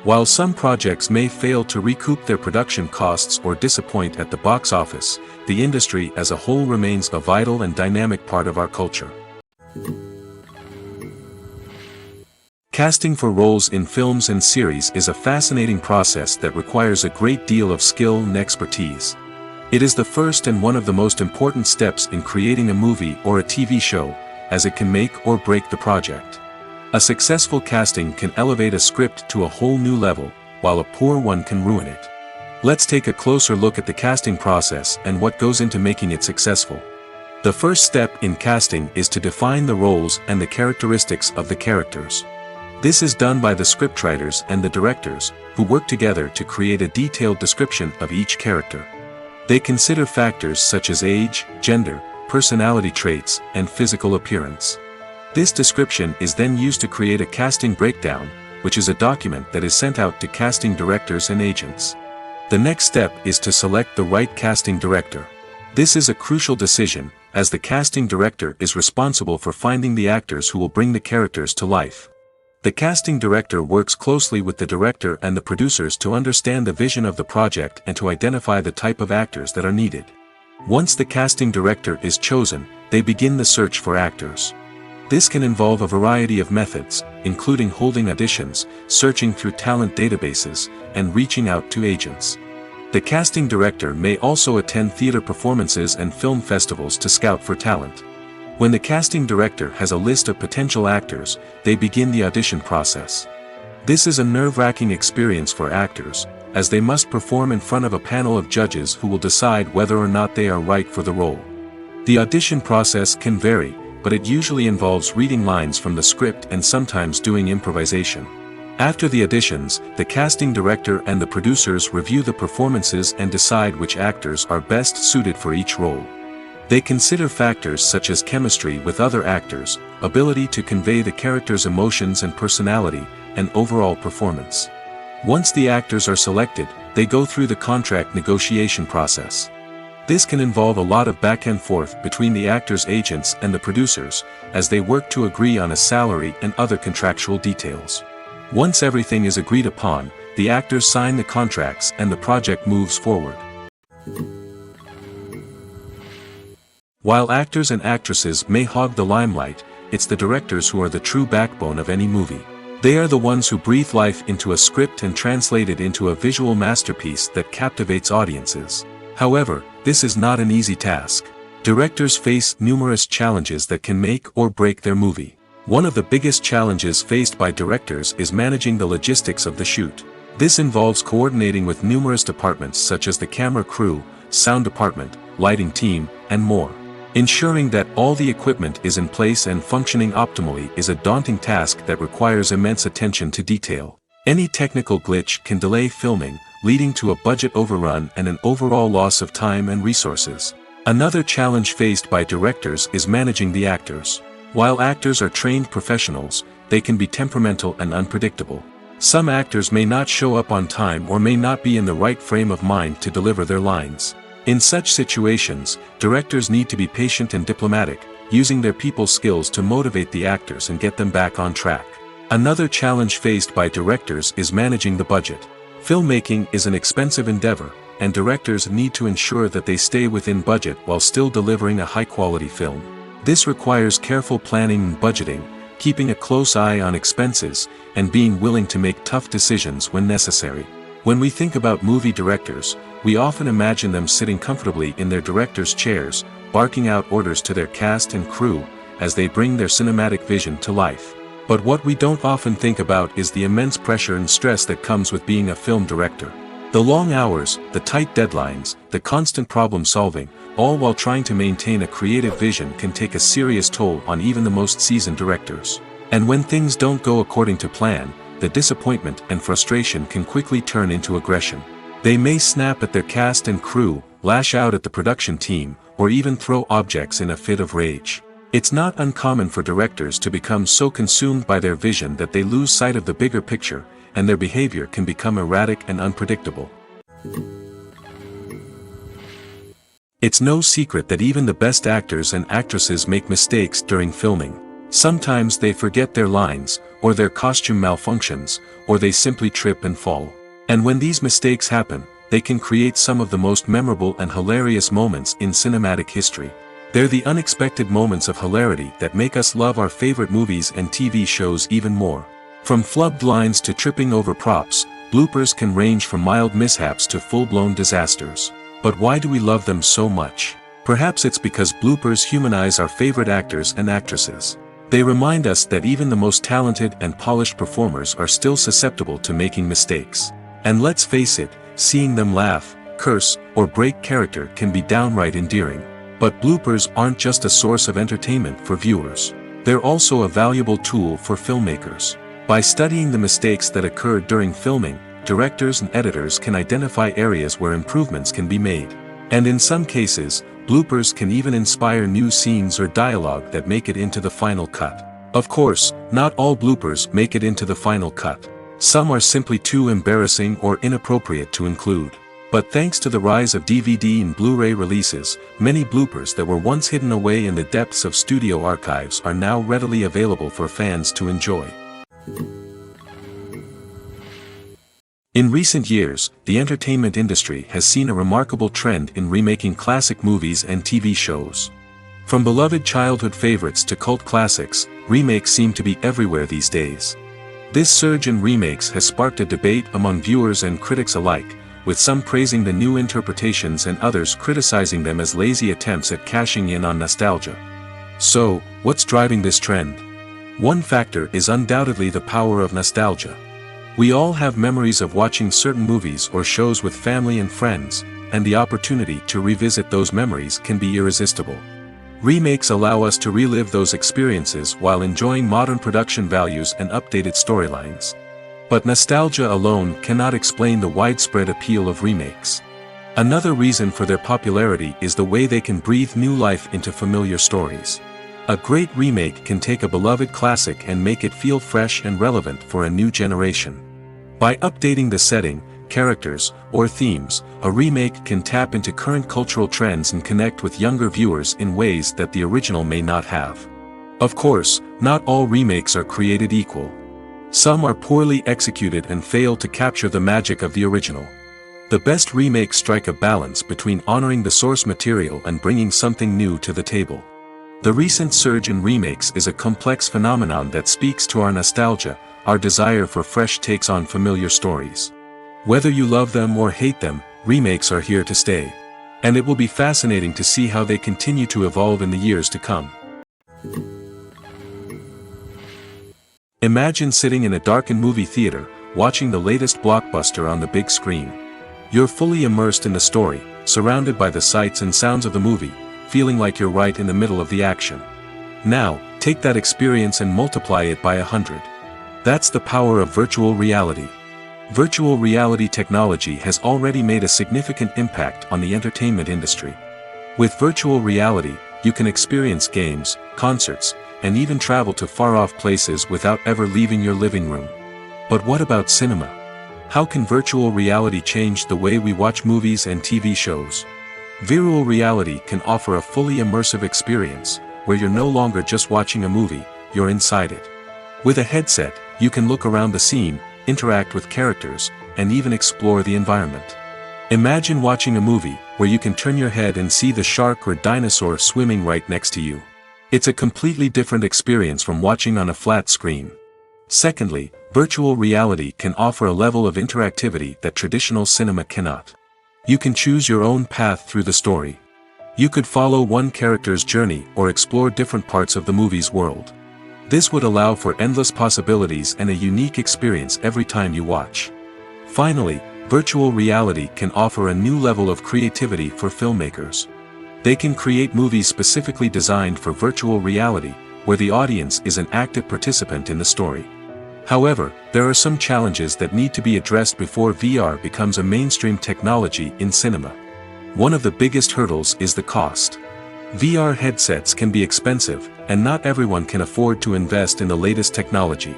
While some projects may fail to recoup their production costs or disappoint at the box office, the industry as a whole remains a vital and dynamic part of our culture. Casting for roles in films and series is a fascinating process that requires a great deal of skill and expertise. It is the first and one of the most important steps in creating a movie or a TV show, as it can make or break the project. A successful casting can elevate a script to a whole new level, while a poor one can ruin it. Let's take a closer look at the casting process and what goes into making it successful. The first step in casting is to define the roles and the characteristics of the characters. This is done by the scriptwriters and the directors, who work together to create a detailed description of each character. They consider factors such as age, gender, personality traits, and physical appearance. This description is then used to create a casting breakdown, which is a document that is sent out to casting directors and agents. The next step is to select the right casting director. This is a crucial decision, as the casting director is responsible for finding the actors who will bring the characters to life. The casting director works closely with the director and the producers to understand the vision of the project and to identify the type of actors that are needed. Once the casting director is chosen, they begin the search for actors. This can involve a variety of methods, including holding auditions, searching through talent databases, and reaching out to agents. The casting director may also attend theater performances and film festivals to scout for talent. When the casting director has a list of potential actors, they begin the audition process. This is a nerve-wracking experience for actors, as they must perform in front of a panel of judges who will decide whether or not they are right for the role. The audition process can vary, but it usually involves reading lines from the script and sometimes doing improvisation. After the auditions, the casting director and the producers review the performances and decide which actors are best suited for each role. They consider factors such as chemistry with other actors, ability to convey the character's emotions and personality, and overall performance. Once the actors are selected, they go through the contract negotiation process. This can involve a lot of back and forth between the actors' agents and the producers, as they work to agree on a salary and other contractual details. Once everything is agreed upon, the actors sign the contracts and the project moves forward. While actors and actresses may hog the limelight, it's the directors who are the true backbone of any movie. They are the ones who breathe life into a script and translate it into a visual masterpiece that captivates audiences. However, this is not an easy task. Directors face numerous challenges that can make or break their movie. One of the biggest challenges faced by directors is managing the logistics of the shoot. This involves coordinating with numerous departments such as the camera crew, sound department, lighting team, and more. Ensuring that all the equipment is in place and functioning optimally is a daunting task that requires immense attention to detail. Any technical glitch can delay filming, leading to a budget overrun and an overall loss of time and resources. Another challenge faced by directors is managing the actors. While actors are trained professionals, they can be temperamental and unpredictable. Some actors may not show up on time or may not be in the right frame of mind to deliver their lines. In such situations, directors need to be patient and diplomatic, using their people skills to motivate the actors and get them back on track. Another challenge faced by directors is managing the budget. Filmmaking is an expensive endeavor, and directors need to ensure that they stay within budget while still delivering a high-quality film. This requires careful planning and budgeting, keeping a close eye on expenses, and being willing to make tough decisions when necessary. When we think about movie directors, we often imagine them sitting comfortably in their director's chairs, barking out orders to their cast and crew, as they bring their cinematic vision to life. But what we don't often think about is the immense pressure and stress that comes with being a film director. The long hours, the tight deadlines, the constant problem solving, all while trying to maintain a creative vision can take a serious toll on even the most seasoned directors. And when things don't go according to plan, the disappointment and frustration can quickly turn into aggression. They may snap at their cast and crew, lash out at the production team, or even throw objects in a fit of rage. It's not uncommon for directors to become so consumed by their vision that they lose sight of the bigger picture, and their behavior can become erratic and unpredictable. It's no secret that even the best actors and actresses make mistakes during filming. Sometimes they forget their lines, or their costume malfunctions, or they simply trip and fall. And when these mistakes happen, they can create some of the most memorable and hilarious moments in cinematic history. They're the unexpected moments of hilarity that make us love our favorite movies and TV shows even more. From flubbed lines to tripping over props, bloopers can range from mild mishaps to full-blown disasters. But why do we love them so much? Perhaps it's because bloopers humanize our favorite actors and actresses. They remind us that even the most talented and polished performers are still susceptible to making mistakes. And let's face it, seeing them laugh, curse, or break character can be downright endearing. But bloopers aren't just a source of entertainment for viewers. They're also a valuable tool for filmmakers. By studying the mistakes that occurred during filming, directors and editors can identify areas where improvements can be made. And in some cases, bloopers can even inspire new scenes or dialogue that make it into the final cut. Of course, not all bloopers make it into the final cut. Some are simply too embarrassing or inappropriate to include. But thanks to the rise of DVD and Blu-ray releases, many bloopers that were once hidden away in the depths of studio archives are now readily available for fans to enjoy. In recent years, the entertainment industry has seen a remarkable trend in remaking classic movies and TV shows. From beloved childhood favorites to cult classics, remakes seem to be everywhere these days. This surge in remakes has sparked a debate among viewers and critics alike, with some praising the new interpretations and others criticizing them as lazy attempts at cashing in on nostalgia. So, what's driving this trend? One factor is undoubtedly the power of nostalgia. We all have memories of watching certain movies or shows with family and friends, and the opportunity to revisit those memories can be irresistible. Remakes allow us to relive those experiences while enjoying modern production values and updated storylines. But nostalgia alone cannot explain the widespread appeal of remakes. Another reason for their popularity is the way they can breathe new life into familiar stories. A great remake can take a beloved classic and make it feel fresh and relevant for a new generation. By updating the setting, characters, or themes, a remake can tap into current cultural trends and connect with younger viewers in ways that the original may not have. Of course, not all remakes are created equal. Some are poorly executed and fail to capture the magic of the original. The best remakes strike a balance between honoring the source material and bringing something new to the table. The recent surge in remakes is a complex phenomenon that speaks to our nostalgia, our desire for fresh takes on familiar stories. Whether you love them or hate them, remakes are here to stay. And it will be fascinating to see how they continue to evolve in the years to come. Imagine sitting in a darkened movie theater, watching the latest blockbuster on the big screen. You're fully immersed in the story, surrounded by the sights and sounds of the movie, feeling like you're right in the middle of the action. Now, take that experience and multiply it by 100. That's the power of virtual reality. Virtual reality technology has already made a significant impact on the entertainment industry. With virtual reality, you can experience games, concerts, and even travel to far-off places without ever leaving your living room. But what about cinema? How can virtual reality change the way we watch movies and TV shows? Virtual reality can offer a fully immersive experience, where you're no longer just watching a movie, you're inside it. With a headset, you can look around the scene, interact with characters, and even explore the environment. Imagine watching a movie where you can turn your head and see the shark or dinosaur swimming right next to you. It's a completely different experience from watching on a flat screen. Secondly, virtual reality can offer a level of interactivity that traditional cinema cannot. You can choose your own path through the story. You could follow one character's journey or explore different parts of the movie's world. This would allow for endless possibilities and a unique experience every time you watch. Finally, virtual reality can offer a new level of creativity for filmmakers. They can create movies specifically designed for virtual reality, where the audience is an active participant in the story. However, there are some challenges that need to be addressed before VR becomes a mainstream technology in cinema. One of the biggest hurdles is the cost. VR headsets can be expensive, and not everyone can afford to invest in the latest technology.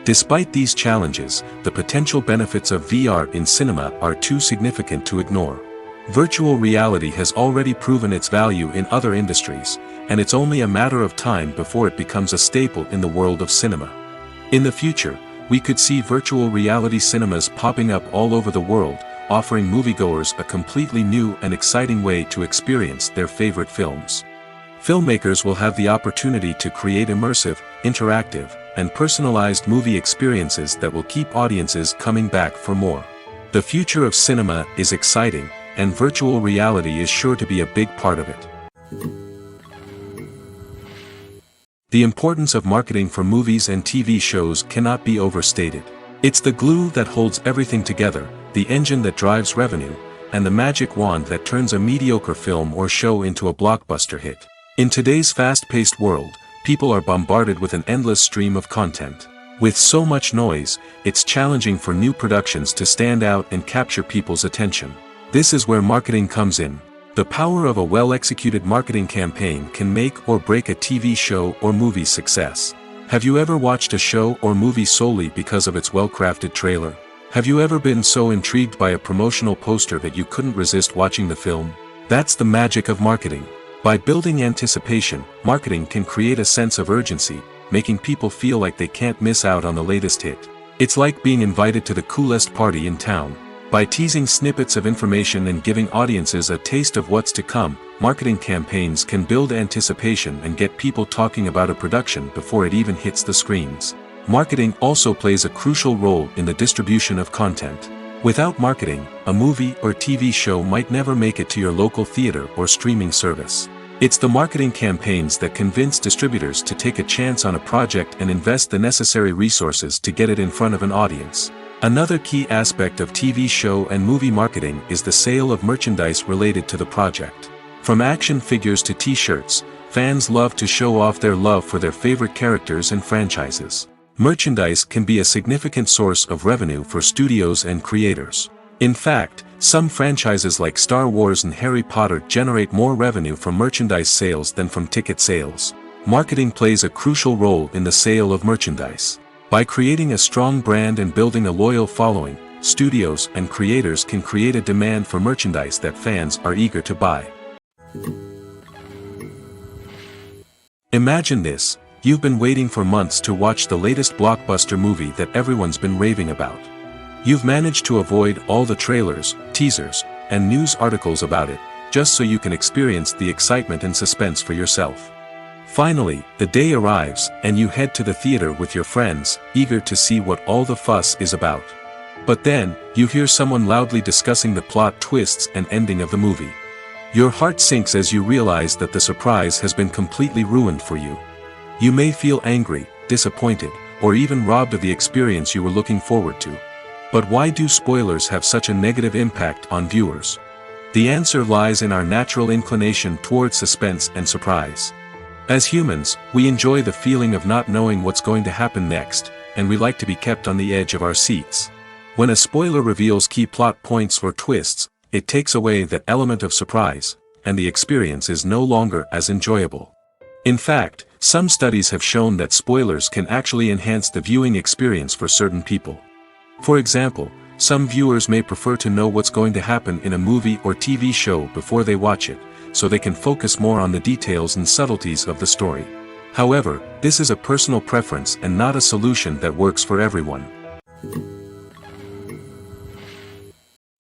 Despite these challenges, the potential benefits of VR in cinema are too significant to ignore. Virtual reality has already proven its value in other industries, and it's only a matter of time before it becomes a staple in the world of cinema. In the future, we could see virtual reality cinemas popping up all over the world, offering moviegoers a completely new and exciting way to experience their favorite films. Filmmakers will have the opportunity to create immersive, interactive, and personalized movie experiences that will keep audiences coming back for more. The future of cinema is exciting, and virtual reality is sure to be a big part of it. The importance of marketing for movies and TV shows cannot be overstated. It's the glue that holds everything together, the engine that drives revenue, and the magic wand that turns a mediocre film or show into a blockbuster hit. In today's fast-paced world, people are bombarded with an endless stream of content. With so much noise, it's challenging for new productions to stand out and capture people's attention. This is where marketing comes in. The power of a well-executed marketing campaign can make or break a TV show or movie's success. Have you ever watched a show or movie solely because of its well-crafted trailer? Have you ever been so intrigued by a promotional poster that you couldn't resist watching the film? That's the magic of marketing. By building anticipation, marketing can create a sense of urgency, making people feel like they can't miss out on the latest hit. It's like being invited to the coolest party in town. By teasing snippets of information and giving audiences a taste of what's to come, marketing campaigns can build anticipation and get people talking about a production before it even hits the screens. Marketing also plays a crucial role in the distribution of content. Without marketing, a movie or TV show might never make it to your local theater or streaming service. It's the marketing campaigns that convince distributors to take a chance on a project and invest the necessary resources to get it in front of an audience. Another key aspect of TV show and movie marketing is the sale of merchandise related to the project. From action figures to t-shirts, fans love to show off their love for their favorite characters and franchises. Merchandise can be a significant source of revenue for studios and creators. In fact, some franchises like Star Wars and Harry Potter generate more revenue from merchandise sales than from ticket sales. Marketing plays a crucial role in the sale of merchandise. By creating a strong brand and building a loyal following, studios and creators can create a demand for merchandise that fans are eager to buy. Imagine this: you've been waiting for months to watch the latest blockbuster movie that everyone's been raving about. You've managed to avoid all the trailers, teasers, and news articles about it, just so you can experience the excitement and suspense for yourself. Finally, the day arrives, and you head to the theater with your friends, eager to see what all the fuss is about. But then, you hear someone loudly discussing the plot twists and ending of the movie. Your heart sinks as you realize that the surprise has been completely ruined for you. You may feel angry, disappointed, or even robbed of the experience you were looking forward to. But why do spoilers have such a negative impact on viewers? The answer lies in our natural inclination towards suspense and surprise. As humans, we enjoy the feeling of not knowing what's going to happen next, and we like to be kept on the edge of our seats. When a spoiler reveals key plot points or twists, it takes away that element of surprise, and the experience is no longer as enjoyable. In fact, some studies have shown that spoilers can actually enhance the viewing experience for certain people. For example, some viewers may prefer to know what's going to happen in a movie or TV show before they watch it, so they can focus more on the details and subtleties of the story. However, this is a personal preference and not a solution that works for everyone.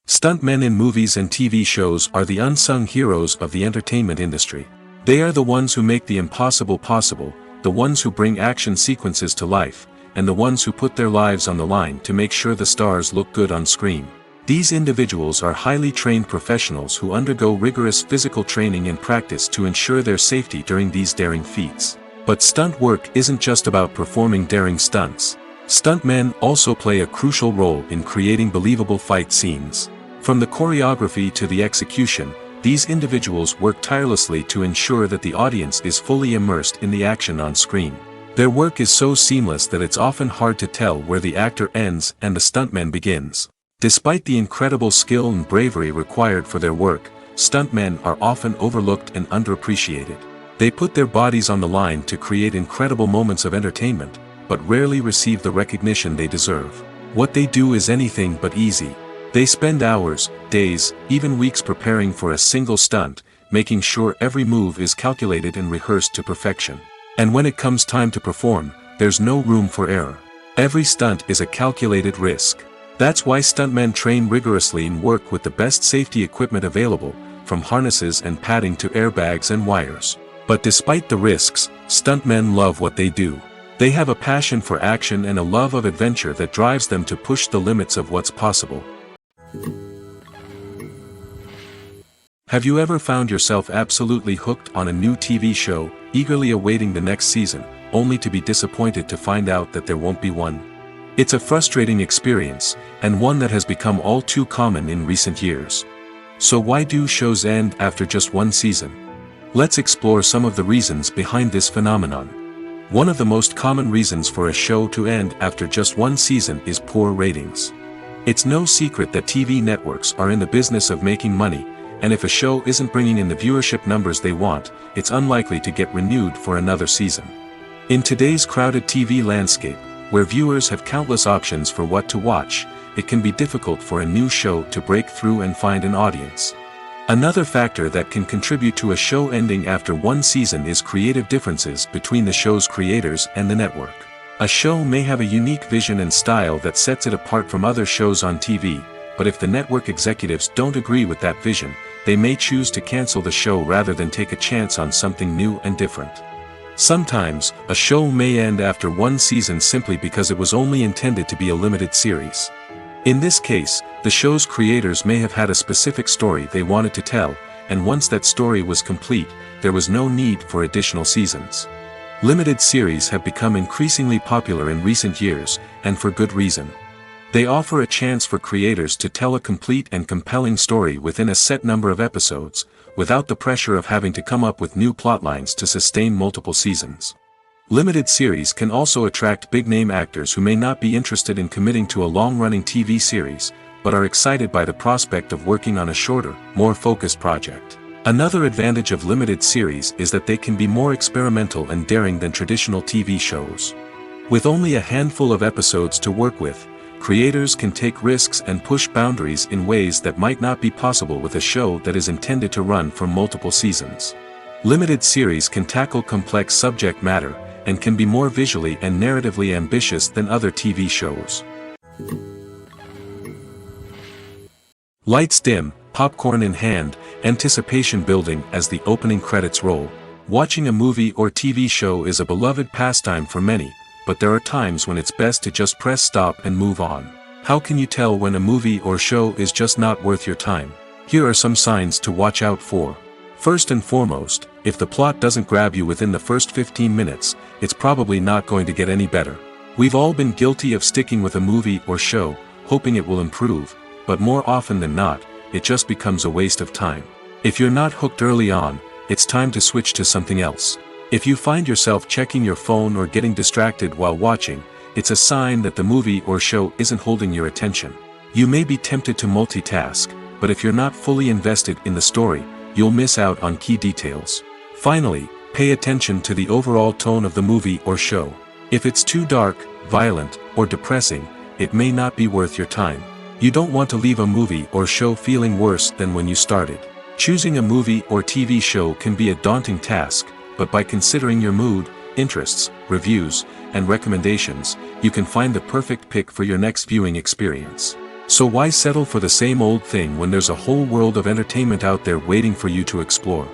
Stuntmen in movies and TV shows are the unsung heroes of the entertainment industry. They are the ones who make the impossible possible, the ones who bring action sequences to life, and the ones who put their lives on the line to make sure the stars look good on screen. These individuals are highly trained professionals who undergo rigorous physical training and practice to ensure their safety during these daring feats. But stunt work isn't just about performing daring stunts. Stuntmen also play a crucial role in creating believable fight scenes. From the choreography to the execution, these individuals work tirelessly to ensure that the audience is fully immersed in the action on screen. Their work is so seamless that it's often hard to tell where the actor ends and the stuntman begins. Despite the incredible skill and bravery required for their work, stuntmen are often overlooked and underappreciated. They put their bodies on the line to create incredible moments of entertainment, but rarely receive the recognition they deserve. What they do is anything but easy. They spend hours, days, even weeks preparing for a single stunt, making sure every move is calculated and rehearsed to perfection. And when it comes time to perform, there's no room for error. Every stunt is a calculated risk. That's why stuntmen train rigorously and work with the best safety equipment available, from harnesses and padding to airbags and wires. But despite the risks, stuntmen love what they do. They have a passion for action and a love of adventure that drives them to push the limits of what's possible. Have you ever found yourself absolutely hooked on a new TV show, eagerly awaiting the next season, only to be disappointed to find out that there won't be one? It's a frustrating experience, and one that has become all too common in recent years. So why do shows end after just one season? Let's explore some of the reasons behind this phenomenon. One of the most common reasons for a show to end after just one season is poor ratings. It's no secret that TV networks are in the business of making money, and if a show isn't bringing in the viewership numbers they want, it's unlikely to get renewed for another season. In today's crowded TV landscape, where viewers have countless options for what to watch, it can be difficult for a new show to break through and find an audience. Another factor that can contribute to a show ending after one season is creative differences between the show's creators and the network. A show may have a unique vision and style that sets it apart from other shows on TV, but if the network executives don't agree with that vision, they may choose to cancel the show rather than take a chance on something new and different. Sometimes, a show may end after one season simply because it was only intended to be a limited series. In this case, the show's creators may have had a specific story they wanted to tell, and once that story was complete, there was no need for additional seasons. Limited series have become increasingly popular in recent years, and for good reason. They offer a chance for creators to tell a complete and compelling story within a set number of episodes, without the pressure of having to come up with new plotlines to sustain multiple seasons. Limited series can also attract big-name actors who may not be interested in committing to a long-running TV series, but are excited by the prospect of working on a shorter, more focused project. Another advantage of limited series is that they can be more experimental and daring than traditional TV shows. With only a handful of episodes to work with, creators can take risks and push boundaries in ways that might not be possible with a show that is intended to run for multiple seasons. Limited series can tackle complex subject matter, and can be more visually and narratively ambitious than other TV shows. Lights dim, popcorn in hand, anticipation building as the opening credits roll. Watching a movie or TV show is a beloved pastime for many, but there are times when it's best to just press stop and move on. How can you tell when a movie or show is just not worth your time? Here are some signs to watch out for. First and foremost, if the plot doesn't grab you within the first 15 minutes, it's probably not going to get any better. We've all been guilty of sticking with a movie or show, hoping it will improve, but more often than not, it just becomes a waste of time. If you're not hooked early on, it's time to switch to something else. If you find yourself checking your phone or getting distracted while watching, it's a sign that the movie or show isn't holding your attention. You may be tempted to multitask, but if you're not fully invested in the story, you'll miss out on key details. Finally, pay attention to the overall tone of the movie or show. If it's too dark, violent, or depressing, it may not be worth your time. You don't want to leave a movie or show feeling worse than when you started. Choosing a movie or TV show can be a daunting task, but by considering your mood, interests, reviews, and recommendations, you can find the perfect pick for your next viewing experience. So why settle for the same old thing when there's a whole world of entertainment out there waiting for you to explore?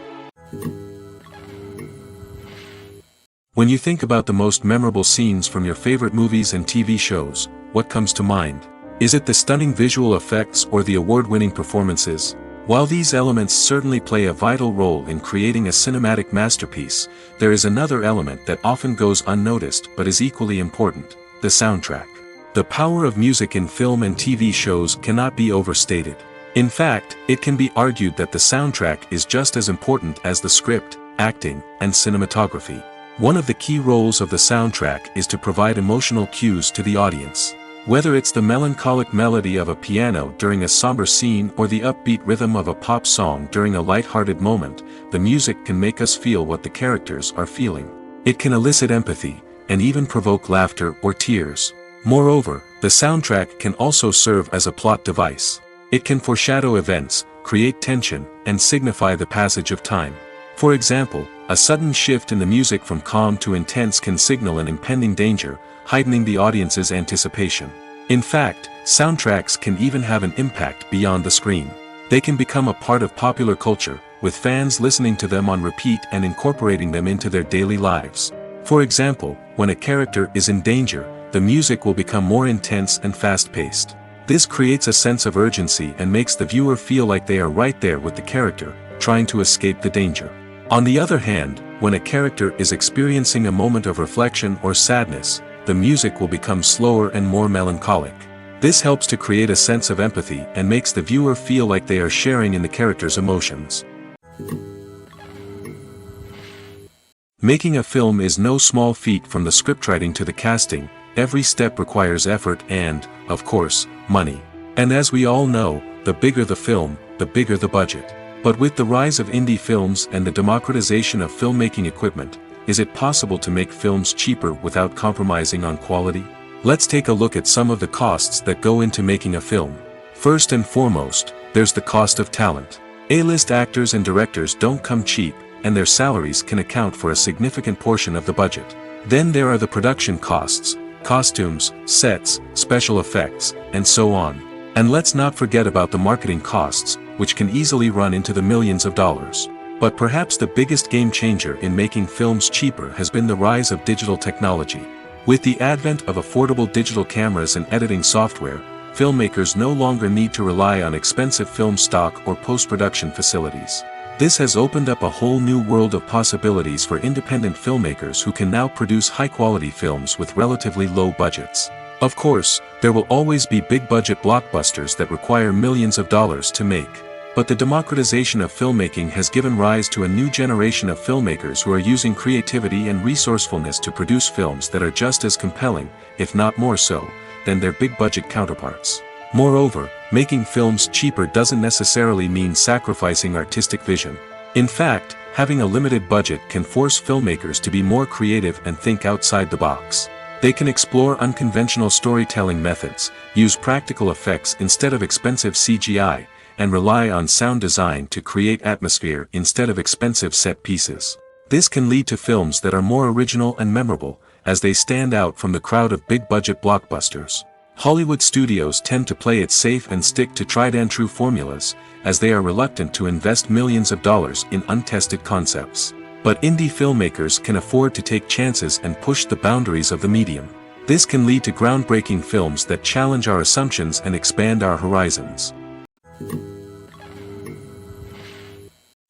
When you think about the most memorable scenes from your favorite movies and TV shows, what comes to mind? Is it the stunning visual effects or the award-winning performances? While these elements certainly play a vital role in creating a cinematic masterpiece, there is another element that often goes unnoticed but is equally important: the soundtrack. The power of music in film and TV shows cannot be overstated. In fact, it can be argued that the soundtrack is just as important as the script, acting, and cinematography. One of the key roles of the soundtrack is to provide emotional cues to the audience. Whether it's the melancholic melody of a piano during a somber scene or the upbeat rhythm of a pop song during a light-hearted moment, the music can make us feel what the characters are feeling. It can elicit empathy, and even provoke laughter or tears. Moreover, the soundtrack can also serve as a plot device. It can foreshadow events, create tension, and signify the passage of time. For example, a sudden shift in the music from calm to intense can signal an impending danger, heightening the audience's anticipation. In fact, soundtracks can even have an impact beyond the screen. They can become a part of popular culture, with fans listening to them on repeat and incorporating them into their daily lives. For example, when a character is in danger, the music will become more intense and fast-paced. This creates a sense of urgency and makes the viewer feel like they are right there with the character, trying to escape the danger. On the other hand, when a character is experiencing a moment of reflection or sadness, the music will become slower and more melancholic. This helps to create a sense of empathy and makes the viewer feel like they are sharing in the character's emotions. Making a film is no small feat. From the scriptwriting to the casting, every step requires effort and, of course, money. And as we all know, the bigger the film, the bigger the budget. But with the rise of indie films and the democratization of filmmaking equipment, is it possible to make films cheaper without compromising on quality? Let's take a look at some of the costs that go into making a film. First and foremost, there's the cost of talent. A-list actors and directors don't come cheap, and their salaries can account for a significant portion of the budget. Then there are the production costs: costumes, sets, special effects, and so on. And let's not forget about the marketing costs, which can easily run into the millions of dollars. But perhaps the biggest game changer in making films cheaper has been the rise of digital technology. With the advent of affordable digital cameras and editing software, filmmakers no longer need to rely on expensive film stock or post-production facilities. This has opened up a whole new world of possibilities for independent filmmakers who can now produce high-quality films with relatively low budgets. Of course, there will always be big-budget blockbusters that require millions of dollars to make. But the democratization of filmmaking has given rise to a new generation of filmmakers who are using creativity and resourcefulness to produce films that are just as compelling, if not more so, than their big-budget counterparts. Moreover, making films cheaper doesn't necessarily mean sacrificing artistic vision. In fact, having a limited budget can force filmmakers to be more creative and think outside the box. They can explore unconventional storytelling methods, use practical effects instead of expensive CGI, and rely on sound design to create atmosphere instead of expensive set pieces. This can lead to films that are more original and memorable, as they stand out from the crowd of big-budget blockbusters. Hollywood studios tend to play it safe and stick to tried-and-true formulas, as they are reluctant to invest millions of dollars in untested concepts. But indie filmmakers can afford to take chances and push the boundaries of the medium. This can lead to groundbreaking films that challenge our assumptions and expand our horizons.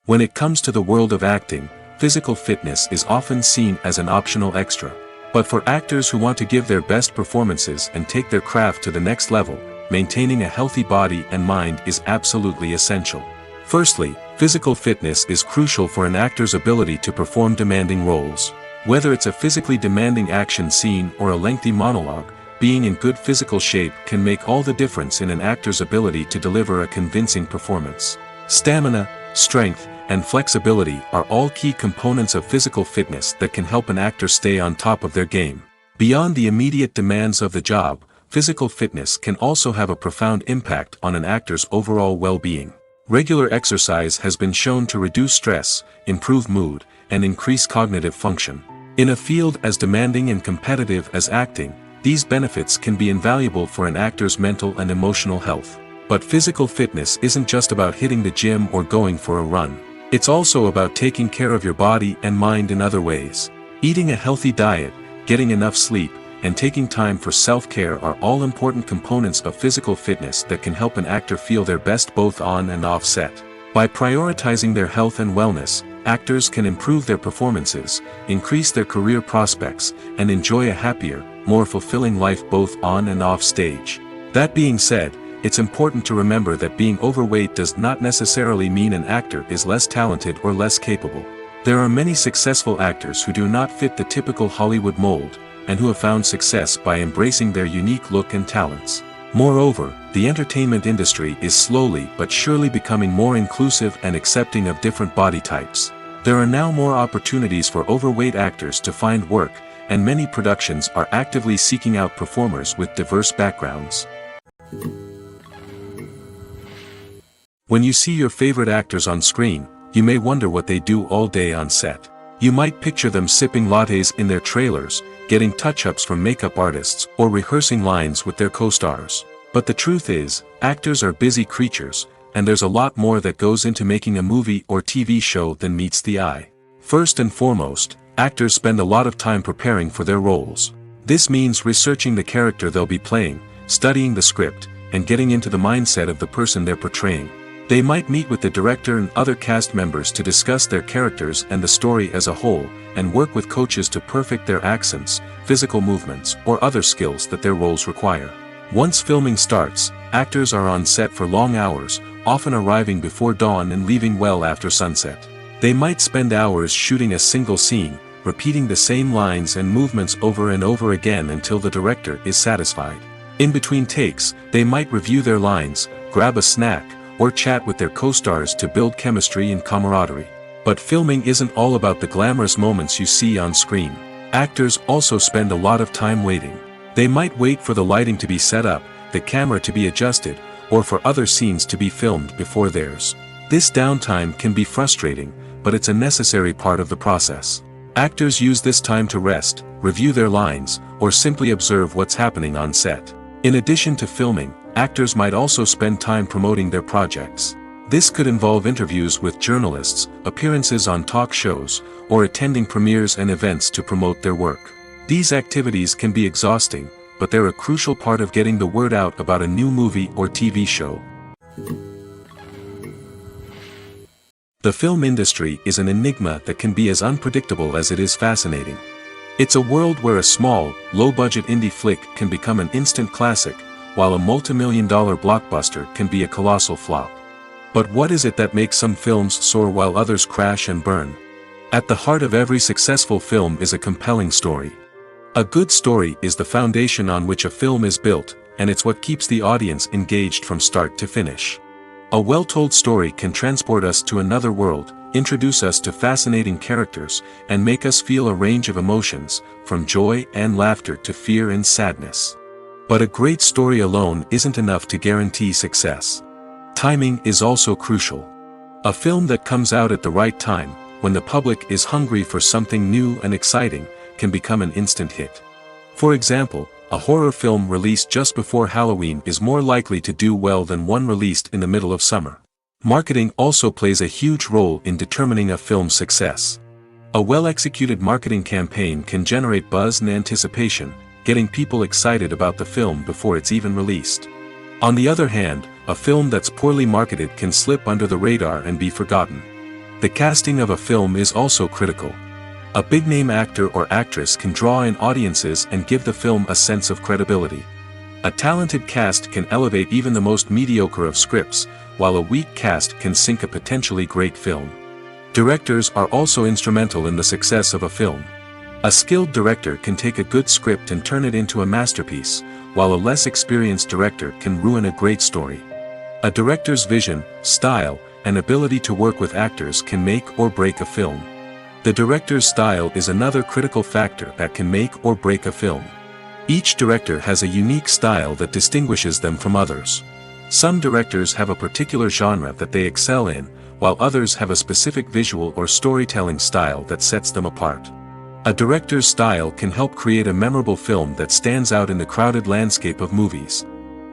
When it comes to the world of acting, physical fitness is often seen as an optional extra. But for actors who want to give their best performances and take their craft to the next level, maintaining a healthy body and mind is absolutely essential. Firstly, physical fitness is crucial for an actor's ability to perform demanding roles. Whether it's a physically demanding action scene or a lengthy monologue, being in good physical shape can make all the difference in an actor's ability to deliver a convincing performance. Stamina, strength, and flexibility are all key components of physical fitness that can help an actor stay on top of their game. Beyond the immediate demands of the job, physical fitness can also have a profound impact on an actor's overall well-being. Regular exercise has been shown to reduce stress, improve mood, and increase cognitive function. In a field as demanding and competitive as acting, these benefits can be invaluable for an actor's mental and emotional health. But physical fitness isn't just about hitting the gym or going for a run. It's also about taking care of your body and mind in other ways. Eating a healthy diet, getting enough sleep, and taking time for self-care are all important components of physical fitness that can help an actor feel their best both on and off set. By prioritizing their health and wellness, actors can improve their performances, increase their career prospects, and enjoy a happier, more fulfilling life both on and off stage. That being said, it's important to remember that being overweight does not necessarily mean an actor is less talented or less capable. There are many successful actors who do not fit the typical Hollywood mold, and who have found success by embracing their unique look and talents. Moreover, the entertainment industry is slowly but surely becoming more inclusive and accepting of different body types. There are now more opportunities for overweight actors to find work, and many productions are actively seeking out performers with diverse backgrounds. When you see your favorite actors on screen, you may wonder what they do all day on set. You might picture them sipping lattes in their trailers, getting touch-ups from makeup artists, or rehearsing lines with their co-stars. But the truth is, actors are busy creatures, and there's a lot more that goes into making a movie or TV show than meets the eye. First and foremost, actors spend a lot of time preparing for their roles. This means researching the character they'll be playing, studying the script, and getting into the mindset of the person they're portraying. They might meet with the director and other cast members to discuss their characters and the story as a whole, and work with coaches to perfect their accents, physical movements, or other skills that their roles require. Once filming starts, actors are on set for long hours, often arriving before dawn and leaving well after sunset. They might spend hours shooting a single scene, repeating the same lines and movements over and over again until the director is satisfied. In between takes, they might review their lines, grab a snack, or chat with their co-stars to build chemistry and camaraderie. But filming isn't all about the glamorous moments you see on screen. Actors also spend a lot of time waiting. They might wait for the lighting to be set up, the camera to be adjusted, or for other scenes to be filmed before theirs. This downtime can be frustrating, but it's a necessary part of the process. Actors use this time to rest, review their lines, or simply observe what's happening on set. In addition to filming, actors might also spend time promoting their projects. This could involve interviews with journalists, appearances on talk shows, or attending premieres and events to promote their work. These activities can be exhausting, but they're a crucial part of getting the word out about a new movie or TV show. The film industry is an enigma that can be as unpredictable as it is fascinating. It's a world where a small, low-budget indie flick can become an instant classic, while a multi-million-dollar blockbuster can be a colossal flop. But what is it that makes some films soar while others crash and burn? At the heart of every successful film is a compelling story. A good story is the foundation on which a film is built, and it's what keeps the audience engaged from start to finish. A well-told story can transport us to another world, introduce us to fascinating characters, and make us feel a range of emotions, from joy and laughter to fear and sadness. But a great story alone isn't enough to guarantee success. Timing is also crucial. A film that comes out at the right time, when the public is hungry for something new and exciting, can become an instant hit. For example, a horror film released just before Halloween is more likely to do well than one released in the middle of summer. Marketing also plays a huge role in determining a film's success. A well-executed marketing campaign can generate buzz and anticipation, getting people excited about the film before it's even released. On the other hand, a film that's poorly marketed can slip under the radar and be forgotten. The casting of a film is also critical. A big-name actor or actress can draw in audiences and give the film a sense of credibility. A talented cast can elevate even the most mediocre of scripts, while a weak cast can sink a potentially great film. Directors are also instrumental in the success of a film. A skilled director can take a good script and turn it into a masterpiece, while a less experienced director can ruin a great story. A director's vision, style, and ability to work with actors can make or break a film. The director's style is another critical factor that can make or break a film. Each director has a unique style that distinguishes them from others. Some directors have a particular genre that they excel in, while others have a specific visual or storytelling style that sets them apart. A director's style can help create a memorable film that stands out in the crowded landscape of movies.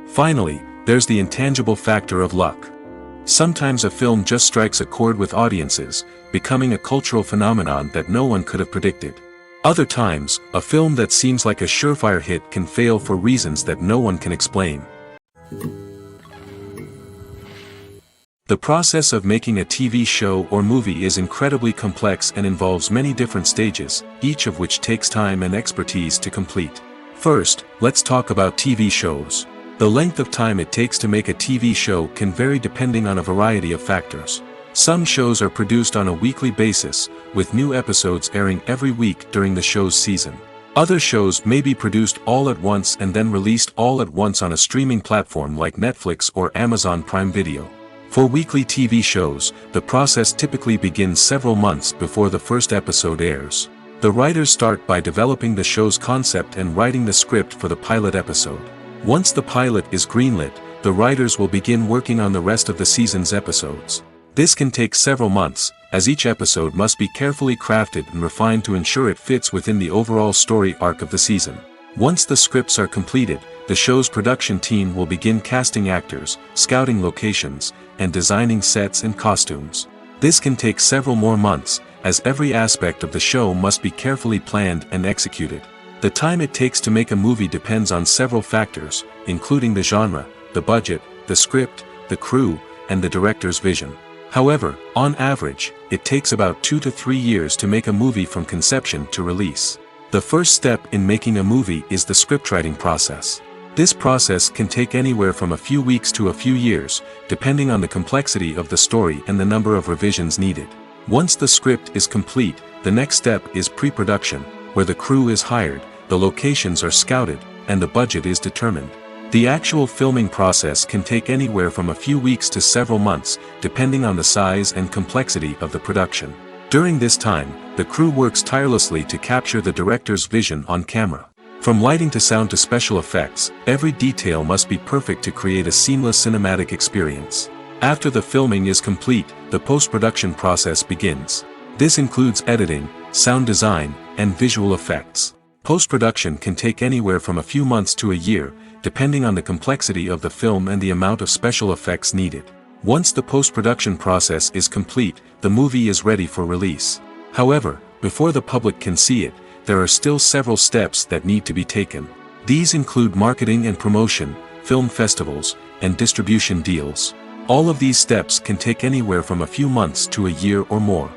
Finally, there's the intangible factor of luck. Sometimes a film just strikes a chord with audiences, becoming a cultural phenomenon that no one could have predicted. Other times, a film that seems like a surefire hit can fail for reasons that no one can explain. The process of making a TV show or movie is incredibly complex and involves many different stages, each of which takes time and expertise to complete. First, let's talk about TV shows. The length of time it takes to make a TV show can vary depending on a variety of factors. Some shows are produced on a weekly basis, with new episodes airing every week during the show's season. Other shows may be produced all at once and then released all at once on a streaming platform like Netflix or Amazon Prime Video. For weekly TV shows, the process typically begins several months before the first episode airs. The writers start by developing the show's concept and writing the script for the pilot episode. Once the pilot is greenlit, the writers will begin working on the rest of the season's episodes. This can take several months, as each episode must be carefully crafted and refined to ensure it fits within the overall story arc of the season. Once the scripts are completed, the show's production team will begin casting actors, scouting locations, and designing sets and costumes. This can take several more months, as every aspect of the show must be carefully planned and executed. The time it takes to make a movie depends on several factors, including the genre, the budget, the script, the crew, and the director's vision. However, on average, it takes about 2 to 3 years to make a movie from conception to release. The first step in making a movie is the scriptwriting process. This process can take anywhere from a few weeks to a few years, depending on the complexity of the story and the number of revisions needed. Once the script is complete, the next step is pre-production, where the crew is hired, the locations are scouted, and the budget is determined. The actual filming process can take anywhere from a few weeks to several months, depending on the size and complexity of the production. During this time, the crew works tirelessly to capture the director's vision on camera. From lighting to sound to special effects, every detail must be perfect to create a seamless cinematic experience. After the filming is complete, the post-production process begins. This includes editing, sound design, and visual effects. Post-production can take anywhere from a few months to a year, depending on the complexity of the film and the amount of special effects needed. Once the post-production process is complete, the movie is ready for release. However, before the public can see it, there are still several steps that need to be taken. These include marketing and promotion, film festivals, and distribution deals. All of these steps can take anywhere from a few months to a year or more.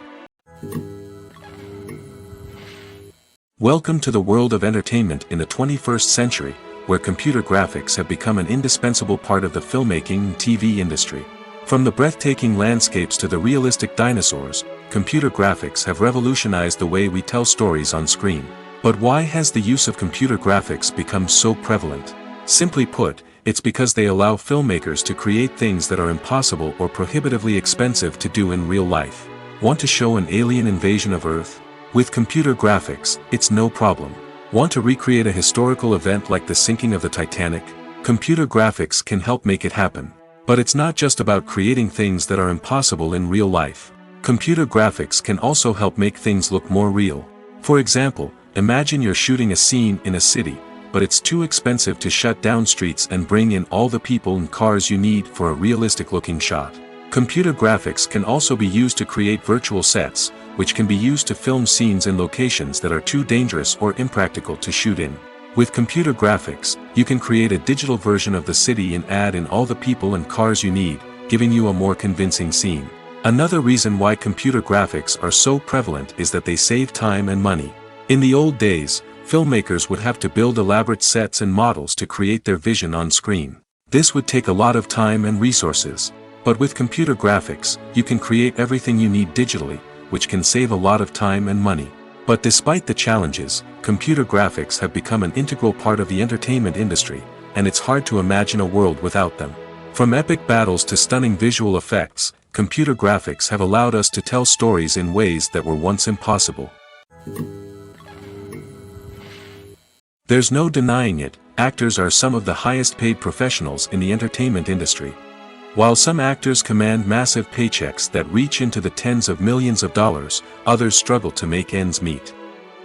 Welcome to the world of entertainment in the 21st century, where computer graphics have become an indispensable part of the filmmaking and TV industry. From the breathtaking landscapes to the realistic dinosaurs, computer graphics have revolutionized the way we tell stories on screen. But why has the use of computer graphics become so prevalent? Simply put, it's because they allow filmmakers to create things that are impossible or prohibitively expensive to do in real life. Want to show an alien invasion of Earth? With computer graphics, it's no problem. Want to recreate a historical event like the sinking of the Titanic? Computer graphics can help make it happen. But it's not just about creating things that are impossible in real life. Computer graphics can also help make things look more real. For example, imagine you're shooting a scene in a city, but it's too expensive to shut down streets and bring in all the people and cars you need for a realistic-looking shot. Computer graphics can also be used to create virtual sets, which can be used to film scenes in locations that are too dangerous or impractical to shoot in. With computer graphics, you can create a digital version of the city and add in all the people and cars you need, giving you a more convincing scene. Another reason why computer graphics are so prevalent is that they save time and money. In the old days, filmmakers would have to build elaborate sets and models to create their vision on screen. This would take a lot of time and resources. But with computer graphics, you can create everything you need digitally, which can save a lot of time and money. But despite the challenges, computer graphics have become an integral part of the entertainment industry, and it's hard to imagine a world without them. From epic battles to stunning visual effects, computer graphics have allowed us to tell stories in ways that were once impossible. There's no denying it, actors are some of the highest paid professionals in the entertainment industry. While some actors command massive paychecks that reach into the tens of millions of dollars, others struggle to make ends meet.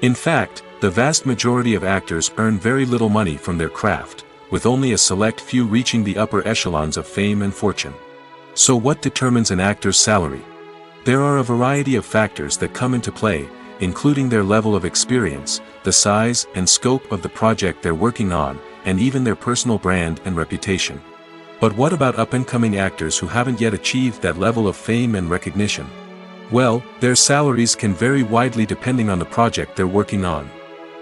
In fact, the vast majority of actors earn very little money from their craft, with only a select few reaching the upper echelons of fame and fortune. So what determines an actor's salary? There are a variety of factors that come into play, including their level of experience, the size and scope of the project they're working on, and even their personal brand and reputation. But what about up-and-coming actors who haven't yet achieved that level of fame and recognition? Well, their salaries can vary widely depending on the project they're working on.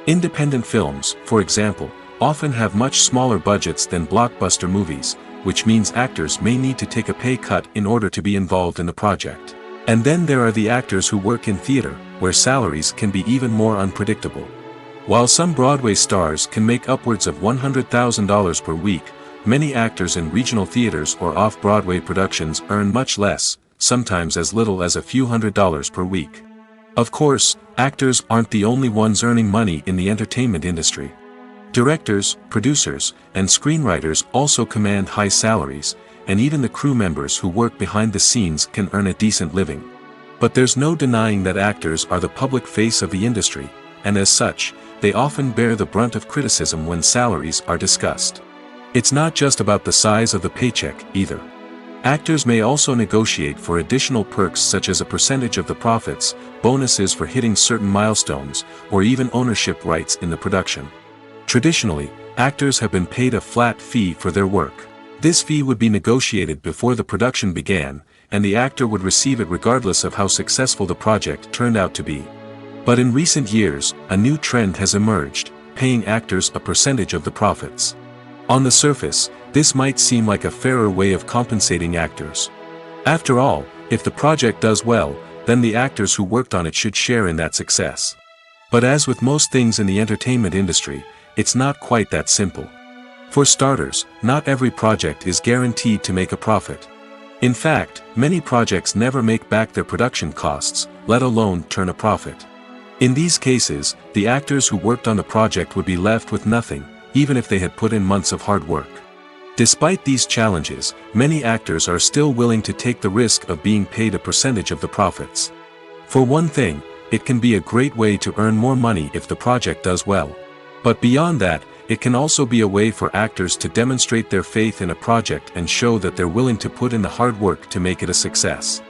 Independent films, for example, often have much smaller budgets than blockbuster movies, which means actors may need to take a pay cut in order to be involved in the project. And then there are the actors who work in theater, where salaries can be even more unpredictable. While some Broadway stars can make upwards of $100,000 per week, many actors in regional theaters or off-Broadway productions earn much less, sometimes as little as a few $100s per week. Of course, actors aren't the only ones earning money in the entertainment industry. Directors, producers, and screenwriters also command high salaries, and even the crew members who work behind the scenes can earn a decent living. But there's no denying that actors are the public face of the industry, and as such, they often bear the brunt of criticism when salaries are discussed. It's not just about the size of the paycheck, either. Actors may also negotiate for additional perks such as a percentage of the profits, bonuses for hitting certain milestones, or even ownership rights in the production. Traditionally, actors have been paid a flat fee for their work. This fee would be negotiated before the production began, and the actor would receive it regardless of how successful the project turned out to be. But in recent years, a new trend has emerged, paying actors a percentage of the profits. On the surface, this might seem like a fairer way of compensating actors. After all, if the project does well, then the actors who worked on it should share in that success. But as with most things in the entertainment industry, it's not quite that simple. For starters, not every project is guaranteed to make a profit. In fact, many projects never make back their production costs, let alone turn a profit. In these cases, the actors who worked on the project would be left with nothing, even if they had put in months of hard work. Despite these challenges, many actors are still willing to take the risk of being paid a percentage of the profits. For one thing, it can be a great way to earn more money if the project does well. But beyond that, it can also be a way for actors to demonstrate their faith in a project and show that they're willing to put in the hard work to make it a success.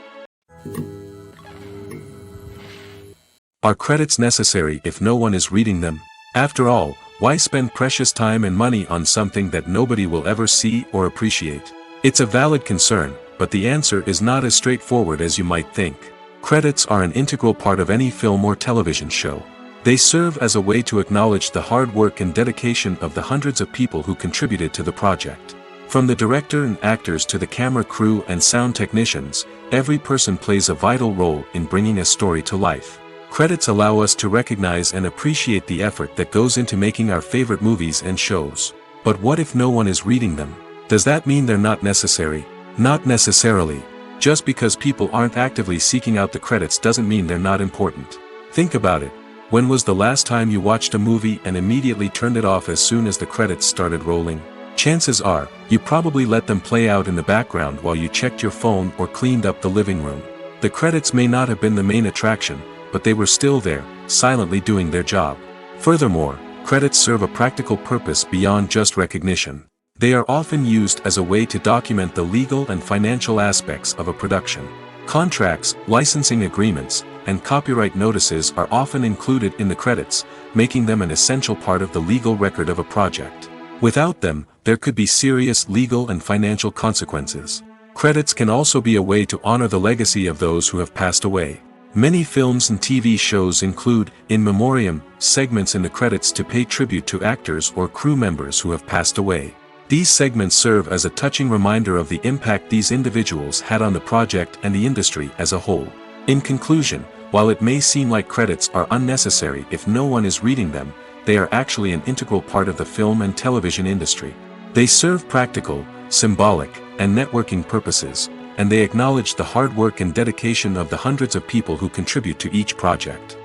Are credits necessary if no one is reading them? After all, why spend precious time and money on something that nobody will ever see or appreciate? It's a valid concern, but the answer is not as straightforward as you might think. Credits are an integral part of any film or television show. They serve as a way to acknowledge the hard work and dedication of the hundreds of people who contributed to the project. From the director and actors to the camera crew and sound technicians, every person plays a vital role in bringing a story to life. Credits allow us to recognize and appreciate the effort that goes into making our favorite movies and shows. But what if no one is reading them? Does that mean they're not necessary? Not necessarily. Just because people aren't actively seeking out the credits doesn't mean they're not important. Think about it. When was the last time you watched a movie and immediately turned it off as soon as the credits started rolling? Chances are, you probably let them play out in the background while you checked your phone or cleaned up the living room. The credits may not have been the main attraction, but they were still there, silently doing their job. Furthermore, credits serve a practical purpose beyond just recognition. They are often used as a way to document the legal and financial aspects of a production. Contracts, licensing agreements, and copyright notices are often included in the credits, making them an essential part of the legal record of a project. Without them, there could be serious legal and financial consequences. Credits can also be a way to honor the legacy of those who have passed away. Many films and TV shows include, in memoriam, segments in the credits to pay tribute to actors or crew members who have passed away. These segments serve as a touching reminder of the impact these individuals had on the project and the industry as a whole. In conclusion, while it may seem like credits are unnecessary if no one is reading them, they are actually an integral part of the film and television industry. They serve practical, symbolic, and networking purposes, and they acknowledge the hard work and dedication of the hundreds of people who contribute to each project.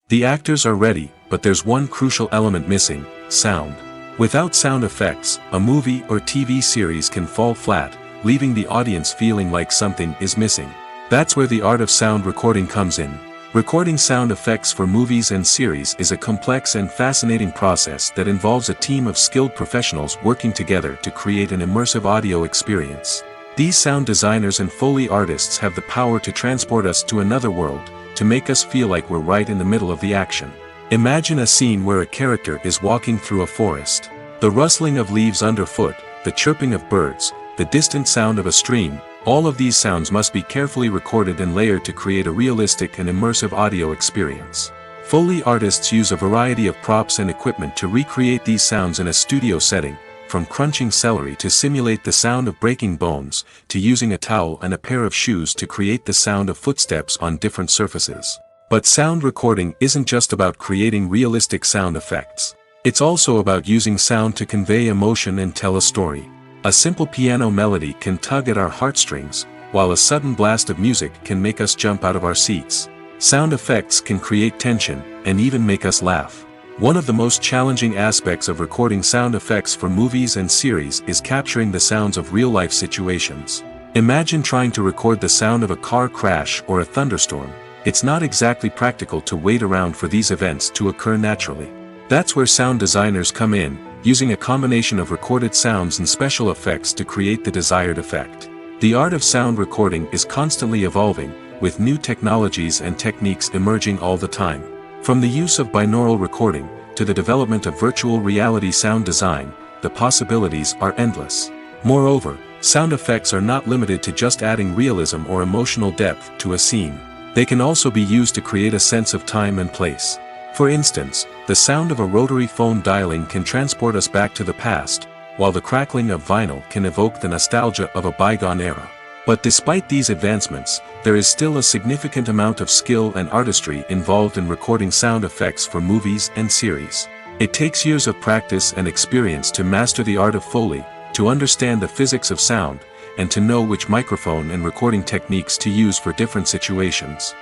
The actors are ready, but there's one crucial element missing: sound. Without sound effects, a movie or TV series can fall flat, leaving the audience feeling like something is missing. That's where the art of sound recording comes in. Recording sound effects for movies and series is a complex and fascinating process that involves a team of skilled professionals working together to create an immersive audio experience. These sound designers and Foley artists have the power to transport us to another world, to make us feel like we're right in the middle of the action. Imagine a scene where a character is walking through a forest. The rustling of leaves underfoot, the chirping of birds, the distant sound of a stream, all of these sounds must be carefully recorded and layered to create a realistic and immersive audio experience. Foley artists use a variety of props and equipment to recreate these sounds in a studio setting, from crunching celery to simulate the sound of breaking bones, to using a towel and a pair of shoes to create the sound of footsteps on different surfaces. But sound recording isn't just about creating realistic sound effects. It's also about using sound to convey emotion and tell a story. A simple piano melody can tug at our heartstrings, while a sudden blast of music can make us jump out of our seats. Sound effects can create tension, and even make us laugh. One of the most challenging aspects of recording sound effects for movies and series is capturing the sounds of real-life situations. Imagine trying to record the sound of a car crash or a thunderstorm. It's not exactly practical to wait around for these events to occur naturally. That's where sound designers come in, using a combination of recorded sounds and special effects to create the desired effect. The art of sound recording is constantly evolving, with new technologies and techniques emerging all the time. From the use of binaural recording, to the development of virtual reality sound design, the possibilities are endless. Moreover, sound effects are not limited to just adding realism or emotional depth to a scene. They can also be used to create a sense of time and place. For instance, the sound of a rotary phone dialing can transport us back to the past, while the crackling of vinyl can evoke the nostalgia of a bygone era. But despite these advancements, there is still a significant amount of skill and artistry involved in recording sound effects for movies and series. It takes years of practice and experience to master the art of Foley, to understand the physics of sound, and to know which microphone and recording techniques to use for different situations.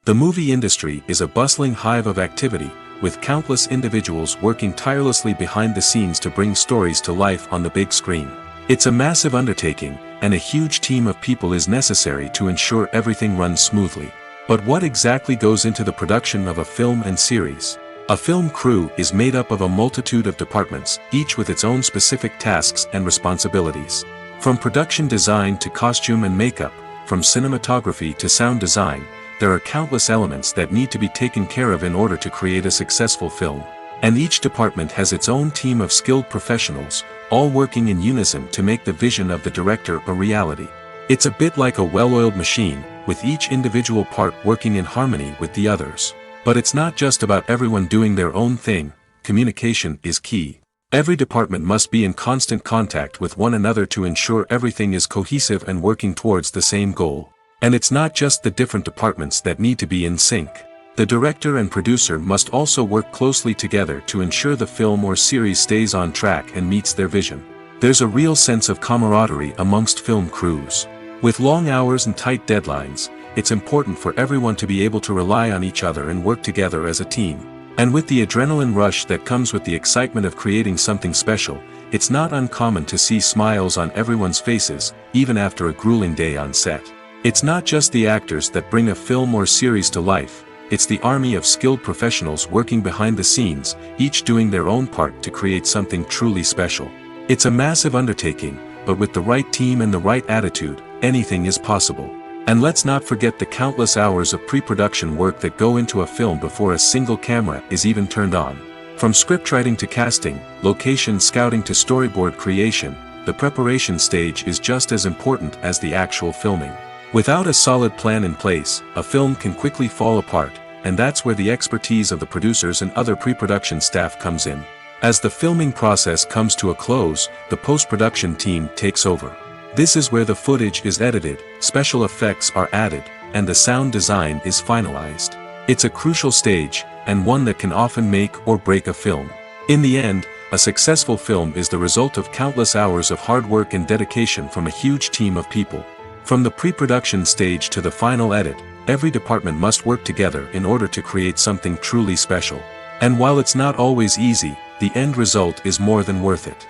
The movie industry is a bustling hive of activity, with countless individuals working tirelessly behind the scenes to bring stories to life on the big screen. It's a massive undertaking, and a huge team of people is necessary to ensure everything runs smoothly. But what exactly goes into the production of a film and series? A film crew is made up of a multitude of departments, each with its own specific tasks and responsibilities. From production design to costume and makeup, from cinematography to sound design, there are countless elements that need to be taken care of in order to create a successful film. And each department has its own team of skilled professionals, all working in unison to make the vision of the director a reality. It's a bit like a well-oiled machine, with each individual part working in harmony with the others. But it's not just about everyone doing their own thing. Communication is key. Every department must be in constant contact with one another to ensure everything is cohesive and working towards the same goal. And it's not just the different departments that need to be in sync. The director and producer must also work closely together to ensure the film or series stays on track and meets their vision. There's a real sense of camaraderie amongst film crews. With long hours and tight deadlines, it's important for everyone to be able to rely on each other and work together as a team. And with the adrenaline rush that comes with the excitement of creating something special, it's not uncommon to see smiles on everyone's faces, even after a grueling day on set. It's not just the actors that bring a film or series to life, it's the army of skilled professionals working behind the scenes, each doing their own part to create something truly special. It's a massive undertaking, but with the right team and the right attitude, anything is possible. And let's not forget the countless hours of pre-production work that go into a film before a single camera is even turned on. From scriptwriting to casting, location scouting to storyboard creation, the preparation stage is just as important as the actual filming. Without a solid plan in place, a film can quickly fall apart, and that's where the expertise of the producers and other pre-production staff comes in. As the filming process comes to a close, the post-production team takes over. This is where the footage is edited, special effects are added, and the sound design is finalized. It's a crucial stage, and one that can often make or break a film. In the end, a successful film is the result of countless hours of hard work and dedication from a huge team of people. From the pre-production stage to the final edit, every department must work together in order to create something truly special. And while it's not always easy, the end result is more than worth it.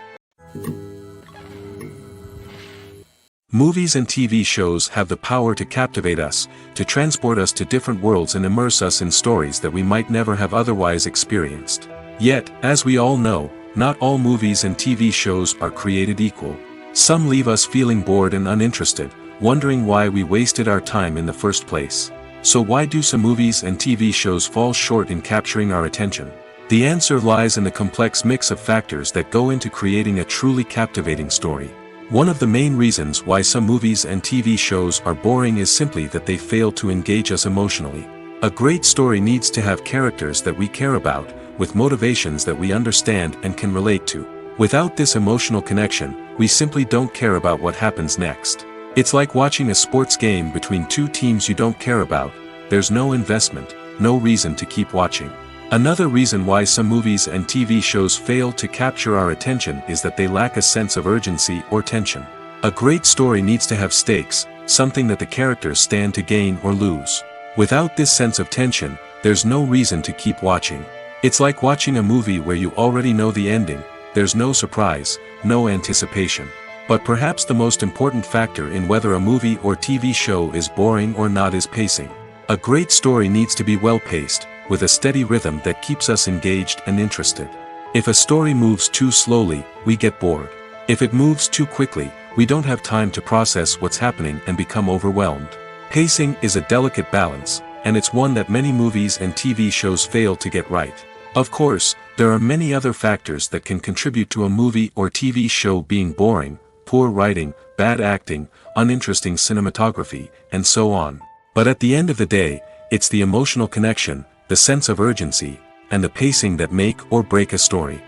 Movies and TV shows have the power to captivate us, to transport us to different worlds and immerse us in stories that we might never have otherwise experienced. Yet, as we all know, not all movies and TV shows are created equal. Some leave us feeling bored and uninterested, wondering why we wasted our time in the first place. So why do some movies and TV shows fall short in capturing our attention? The answer lies in the complex mix of factors that go into creating a truly captivating story. One of the main reasons why some movies and TV shows are boring is simply that they fail to engage us emotionally. A great story needs to have characters that we care about, with motivations that we understand and can relate to. Without this emotional connection, we simply don't care about what happens next. It's like watching a sports game between two teams you don't care about. There's no investment, no reason to keep watching. Another reason why some movies and TV shows fail to capture our attention is that they lack a sense of urgency or tension. A great story needs to have stakes, something that the characters stand to gain or lose. Without this sense of tension, there's no reason to keep watching. It's like watching a movie where you already know the ending. There's no surprise, no anticipation. But perhaps the most important factor in whether a movie or TV show is boring or not is pacing. A great story needs to be well-paced, with a steady rhythm that keeps us engaged and interested. If a story moves too slowly, we get bored. If it moves too quickly, we don't have time to process what's happening and become overwhelmed. Pacing is a delicate balance, and it's one that many movies and TV shows fail to get right. Of course, there are many other factors that can contribute to a movie or TV show being boring: poor writing, bad acting, uninteresting cinematography, and so on. But at the end of the day, it's the emotional connection, the sense of urgency, and the pacing that make or break a story.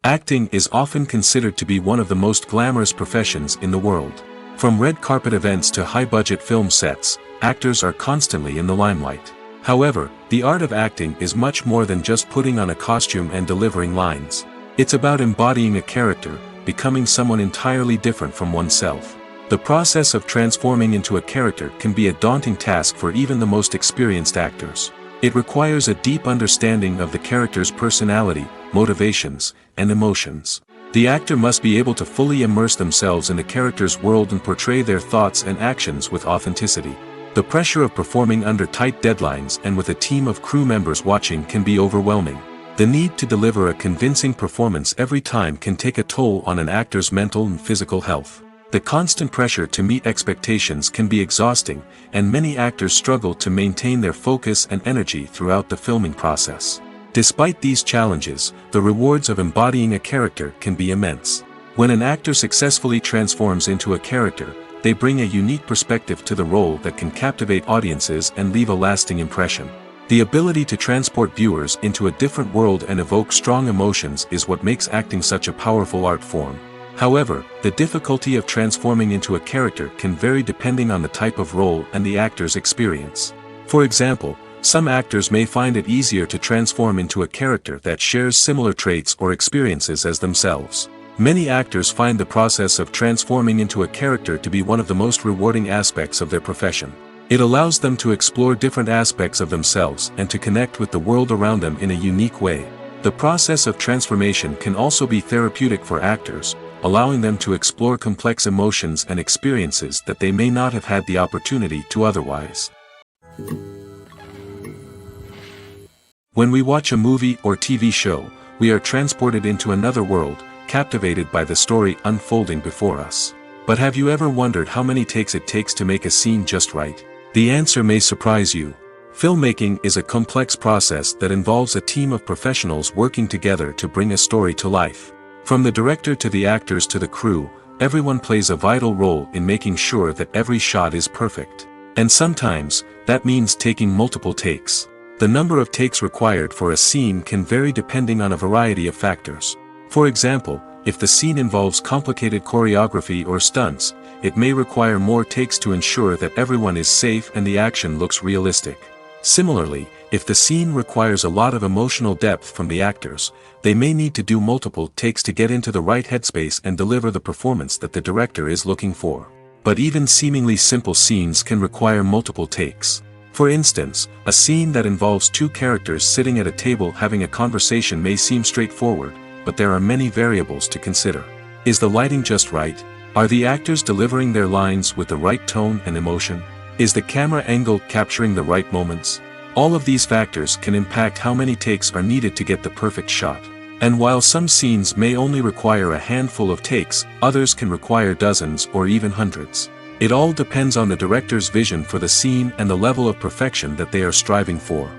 Acting is often considered to be one of the most glamorous professions in the world. From red carpet events to high-budget film sets, actors are constantly in the limelight. However, the art of acting is much more than just putting on a costume and delivering lines. It's about embodying a character, becoming someone entirely different from oneself. The process of transforming into a character can be a daunting task for even the most experienced actors. It requires a deep understanding of the character's personality, motivations, and emotions. The actor must be able to fully immerse themselves in the character's world and portray their thoughts and actions with authenticity. The pressure of performing under tight deadlines and with a team of crew members watching can be overwhelming. The need to deliver a convincing performance every time can take a toll on an actor's mental and physical health. The constant pressure to meet expectations can be exhausting, and many actors struggle to maintain their focus and energy throughout the filming process. Despite these challenges, the rewards of embodying a character can be immense. When an actor successfully transforms into a character, they bring a unique perspective to the role that can captivate audiences and leave a lasting impression. The ability to transport viewers into a different world and evoke strong emotions is what makes acting such a powerful art form. However, the difficulty of transforming into a character can vary depending on the type of role and the actor's experience. For example, some actors may find it easier to transform into a character that shares similar traits or experiences as themselves. Many actors find the process of transforming into a character to be one of the most rewarding aspects of their profession. It allows them to explore different aspects of themselves and to connect with the world around them in a unique way. The process of transformation can also be therapeutic for actors, allowing them to explore complex emotions and experiences that they may not have had the opportunity to otherwise. When we watch a movie or TV show, we are transported into another world, captivated by the story unfolding before us. But have you ever wondered how many takes it takes to make a scene just right? The answer may surprise you. Filmmaking is a complex process that involves a team of professionals working together to bring a story to life. From the director to the actors to the crew, everyone plays a vital role in making sure that every shot is perfect. And sometimes, that means taking multiple takes. The number of takes required for a scene can vary depending on a variety of factors. For example, if the scene involves complicated choreography or stunts, it may require more takes to ensure that everyone is safe and the action looks realistic. Similarly, if the scene requires a lot of emotional depth from the actors, they may need to do multiple takes to get into the right headspace and deliver the performance that the director is looking for. But even seemingly simple scenes can require multiple takes. For instance, a scene that involves two characters sitting at a table having a conversation may seem straightforward, but there are many variables to consider. Is the lighting just right? Are the actors delivering their lines with the right tone and emotion? Is the camera angle capturing the right moments? All of these factors can impact how many takes are needed to get the perfect shot. And while some scenes may only require a handful of takes, others can require dozens or even hundreds. It all depends on the director's vision for the scene and the level of perfection that they are striving for.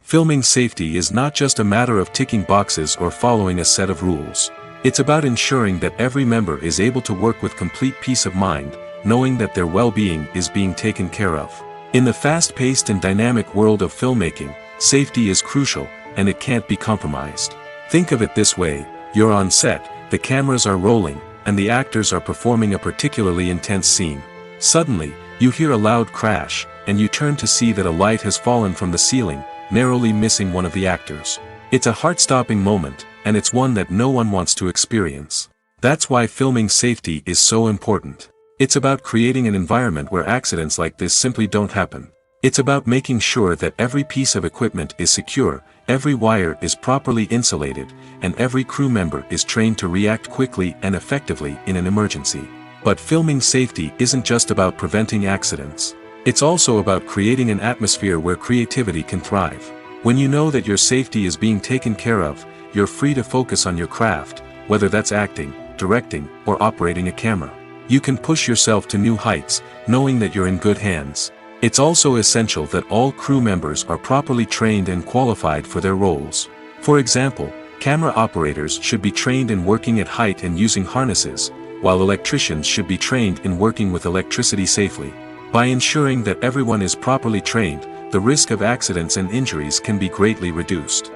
Filming safety is not just a matter of ticking boxes or following a set of rules. It's about ensuring that every member is able to work with complete peace of mind, knowing that their well-being is being taken care of. In the fast-paced and dynamic world of filmmaking, safety is crucial, and it can't be compromised. Think of it this way: you're on set, the cameras are rolling, and the actors are performing a particularly intense scene. Suddenly, you hear a loud crash, and you turn to see that a light has fallen from the ceiling, narrowly missing one of the actors. It's a heart-stopping moment, and it's one that no one wants to experience. That's why filming safety is so important. It's about creating an environment where accidents like this simply don't happen. It's about making sure that every piece of equipment is secure, every wire is properly insulated, and every crew member is trained to react quickly and effectively in an emergency. But filming safety isn't just about preventing accidents. It's also about creating an atmosphere where creativity can thrive. When you know that your safety is being taken care of, you're free to focus on your craft, whether that's acting, directing, or operating a camera. You can push yourself to new heights, knowing that you're in good hands. It's also essential that all crew members are properly trained and qualified for their roles. For example, camera operators should be trained in working at height and using harnesses, while electricians should be trained in working with electricity safely. By ensuring that everyone is properly trained, the risk of accidents and injuries can be greatly reduced.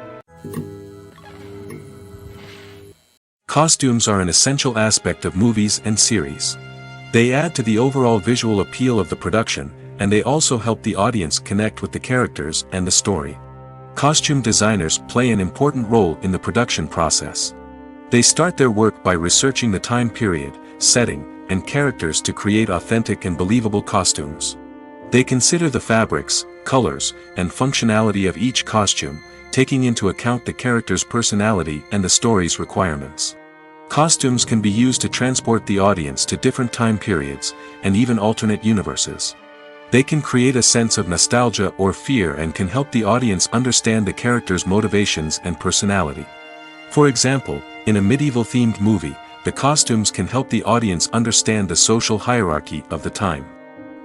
Costumes are an essential aspect of movies and series. They add to the overall visual appeal of the production, and they also help the audience connect with the characters and the story. Costume designers play an important role in the production process. They start their work by researching the time period, setting, and characters to create authentic and believable costumes. They consider the fabrics, colors, and functionality of each costume, taking into account the character's personality and the story's requirements. Costumes can be used to transport the audience to different time periods, and even alternate universes. They can create a sense of nostalgia or fear and can help the audience understand the character's motivations and personality. For example, in a medieval-themed movie, the costumes can help the audience understand the social hierarchy of the time.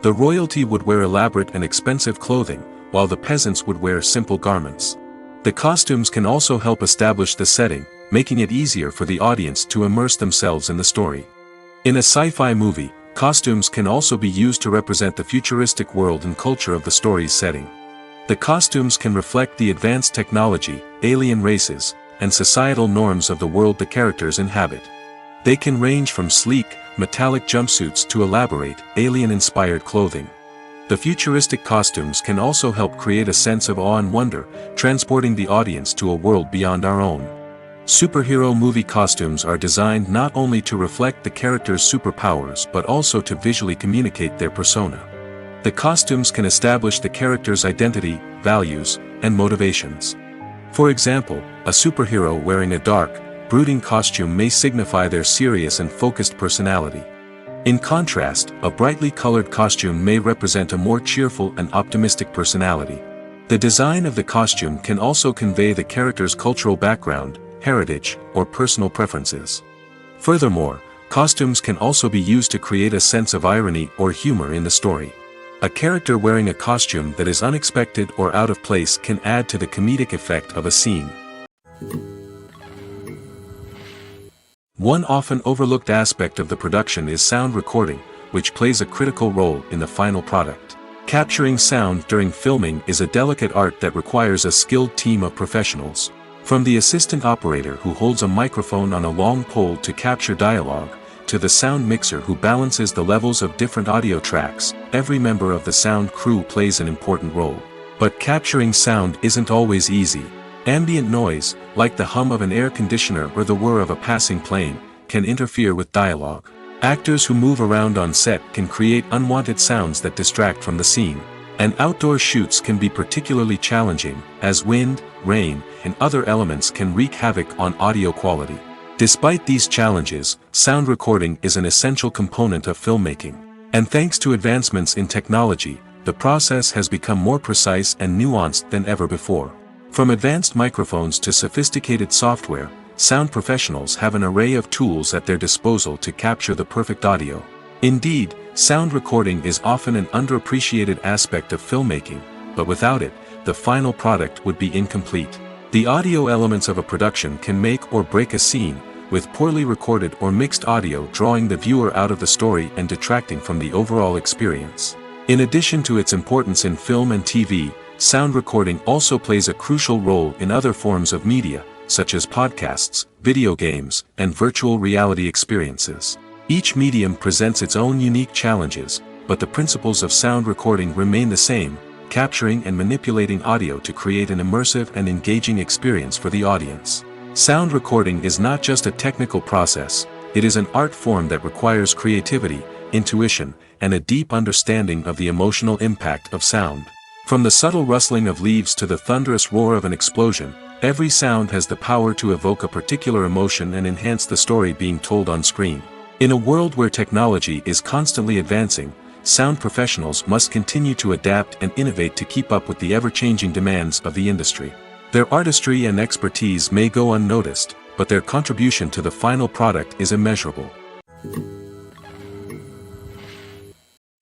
The royalty would wear elaborate and expensive clothing, while the peasants would wear simple garments. The costumes can also help establish the setting, making it easier for the audience to immerse themselves in the story. In a sci-fi movie, costumes can also be used to represent the futuristic world and culture of the story's setting. The costumes can reflect the advanced technology, alien races, and societal norms of the world the characters inhabit. They can range from sleek, metallic jumpsuits to elaborate, alien-inspired clothing. The futuristic costumes can also help create a sense of awe and wonder, transporting the audience to a world beyond our own. Superhero movie costumes are designed not only to reflect the character's superpowers but also to visually communicate their persona. The costumes can establish the character's identity, values, and motivations. For example, a superhero wearing a dark, brooding costume may signify their serious and focused personality. In contrast, a brightly colored costume may represent a more cheerful and optimistic personality. The design of the costume can also convey the character's cultural background, heritage, or personal preferences. Furthermore, costumes can also be used to create a sense of irony or humor in the story. A character wearing a costume that is unexpected or out of place can add to the comedic effect of a scene. One often overlooked aspect of the production is sound recording, which plays a critical role in the final product. Capturing sound during filming is a delicate art that requires a skilled team of professionals. From the assistant operator who holds a microphone on a long pole to capture dialogue, to the sound mixer who balances the levels of different audio tracks, every member of the sound crew plays an important role. But capturing sound isn't always easy. Ambient noise, like the hum of an air conditioner or the whir of a passing plane, can interfere with dialogue. Actors who move around on set can create unwanted sounds that distract from the scene. And outdoor shoots can be particularly challenging, as wind, rain, and other elements can wreak havoc on audio quality. Despite these challenges, sound recording is an essential component of filmmaking. And thanks to advancements in technology, the process has become more precise and nuanced than ever before. From advanced microphones to sophisticated software, sound professionals have an array of tools at their disposal to capture the perfect audio. Indeed, sound recording is often an underappreciated aspect of filmmaking, but without it, the final product would be incomplete. The audio elements of a production can make or break a scene, with poorly recorded or mixed audio drawing the viewer out of the story and detracting from the overall experience. In addition to its importance in film and TV, sound recording also plays a crucial role in other forms of media, such as podcasts, video games, and virtual reality experiences. Each medium presents its own unique challenges, but the principles of sound recording remain the same, capturing and manipulating audio to create an immersive and engaging experience for the audience. Sound recording is not just a technical process, it is an art form that requires creativity, intuition, and a deep understanding of the emotional impact of sound. From the subtle rustling of leaves to the thunderous roar of an explosion, every sound has the power to evoke a particular emotion and enhance the story being told on screen. In a world where technology is constantly advancing, sound professionals must continue to adapt and innovate to keep up with the ever-changing demands of the industry. Their artistry and expertise may go unnoticed, but their contribution to the final product is immeasurable.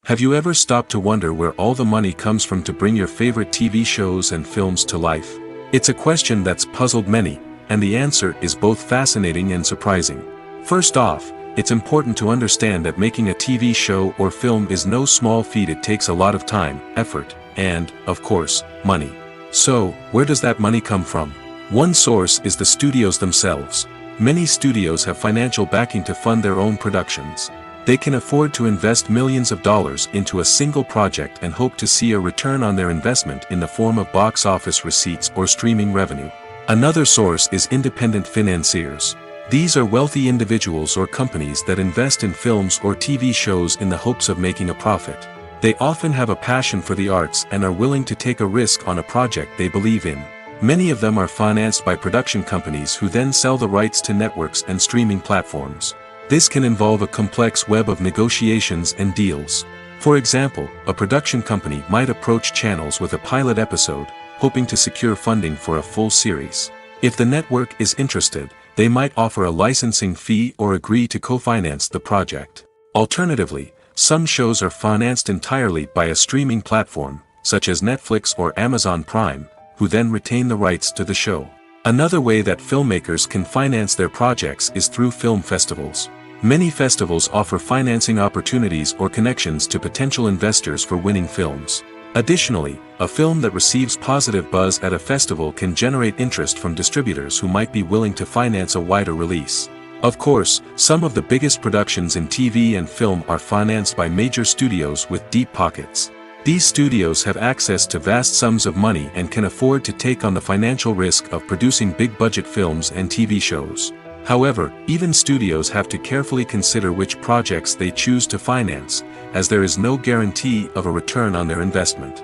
Have you ever stopped to wonder where all the money comes from to bring your favorite TV shows and films to life? It's a question that's puzzled many, and the answer is both fascinating and surprising. First off, it's important to understand that making a TV show or film is no small feat. It takes a lot of time, effort, and, of course, money. So, where does that money come from? One source is the studios themselves. Many studios have financial backing to fund their own productions. They can afford to invest millions of dollars into a single project and hope to see a return on their investment in the form of box office receipts or streaming revenue. Another source is independent financiers. These are wealthy individuals or companies that invest in films or TV shows in the hopes of making a profit. They often have a passion for the arts and are willing to take a risk on a project they believe in. Many of them are financed by production companies who then sell the rights to networks and streaming platforms. This can involve a complex web of negotiations and deals. For example, a production company might approach channels with a pilot episode, hoping to secure funding for a full series. If the network is interested, they might offer a licensing fee or agree to co-finance the project. Alternatively, some shows are financed entirely by a streaming platform, such as Netflix or Amazon Prime, who then retain the rights to the show. Another way that filmmakers can finance their projects is through film festivals. Many festivals offer financing opportunities or connections to potential investors for winning films. Additionally, a film that receives positive buzz at a festival can generate interest from distributors who might be willing to finance a wider release. Of course, some of the biggest productions in TV and film are financed by major studios with deep pockets. These studios have access to vast sums of money and can afford to take on the financial risk of producing big-budget films and TV shows. However, even studios have to carefully consider which projects they choose to finance, as there is no guarantee of a return on their investment.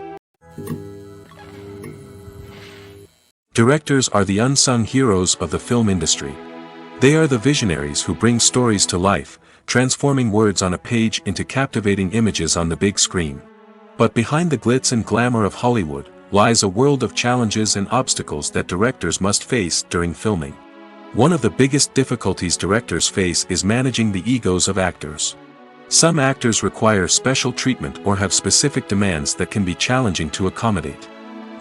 Directors are the unsung heroes of the film industry. They are the visionaries who bring stories to life, transforming words on a page into captivating images on the big screen. But behind the glitz and glamour of Hollywood, lies a world of challenges and obstacles that directors must face during filming. One of the biggest difficulties directors face is managing the egos of actors. Some actors require special treatment or have specific demands that can be challenging to accommodate.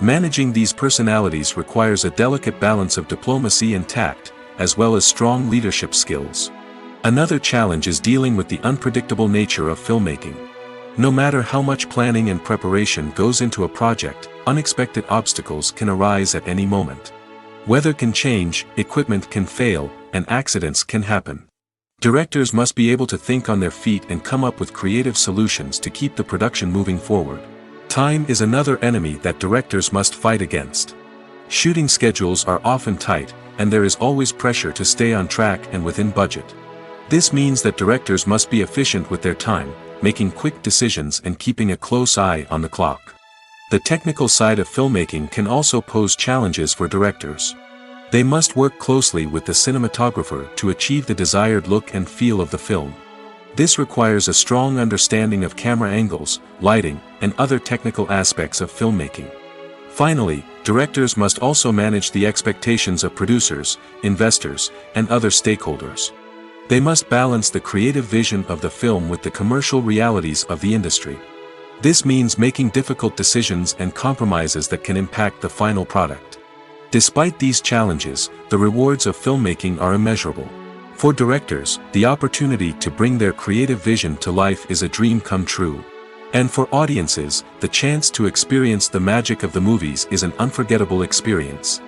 Managing these personalities requires a delicate balance of diplomacy and tact, as well as strong leadership skills. Another challenge is dealing with the unpredictable nature of filmmaking. No matter how much planning and preparation goes into a project, unexpected obstacles can arise at any moment. Weather can change, equipment can fail, and accidents can happen. Directors must be able to think on their feet and come up with creative solutions to keep the production moving forward. Time is another enemy that directors must fight against. Shooting schedules are often tight, and there is always pressure to stay on track and within budget. This means that directors must be efficient with their time, making quick decisions and keeping a close eye on the clock. The technical side of filmmaking can also pose challenges for directors. They must work closely with the cinematographer to achieve the desired look and feel of the film. This requires a strong understanding of camera angles, lighting, and other technical aspects of filmmaking. Finally, directors must also manage the expectations of producers, investors, and other stakeholders. They must balance the creative vision of the film with the commercial realities of the industry. This means making difficult decisions and compromises that can impact the final product. Despite these challenges, the rewards of filmmaking are immeasurable. For directors, the opportunity to bring their creative vision to life is a dream come true. And for audiences, the chance to experience the magic of the movies is an unforgettable experience.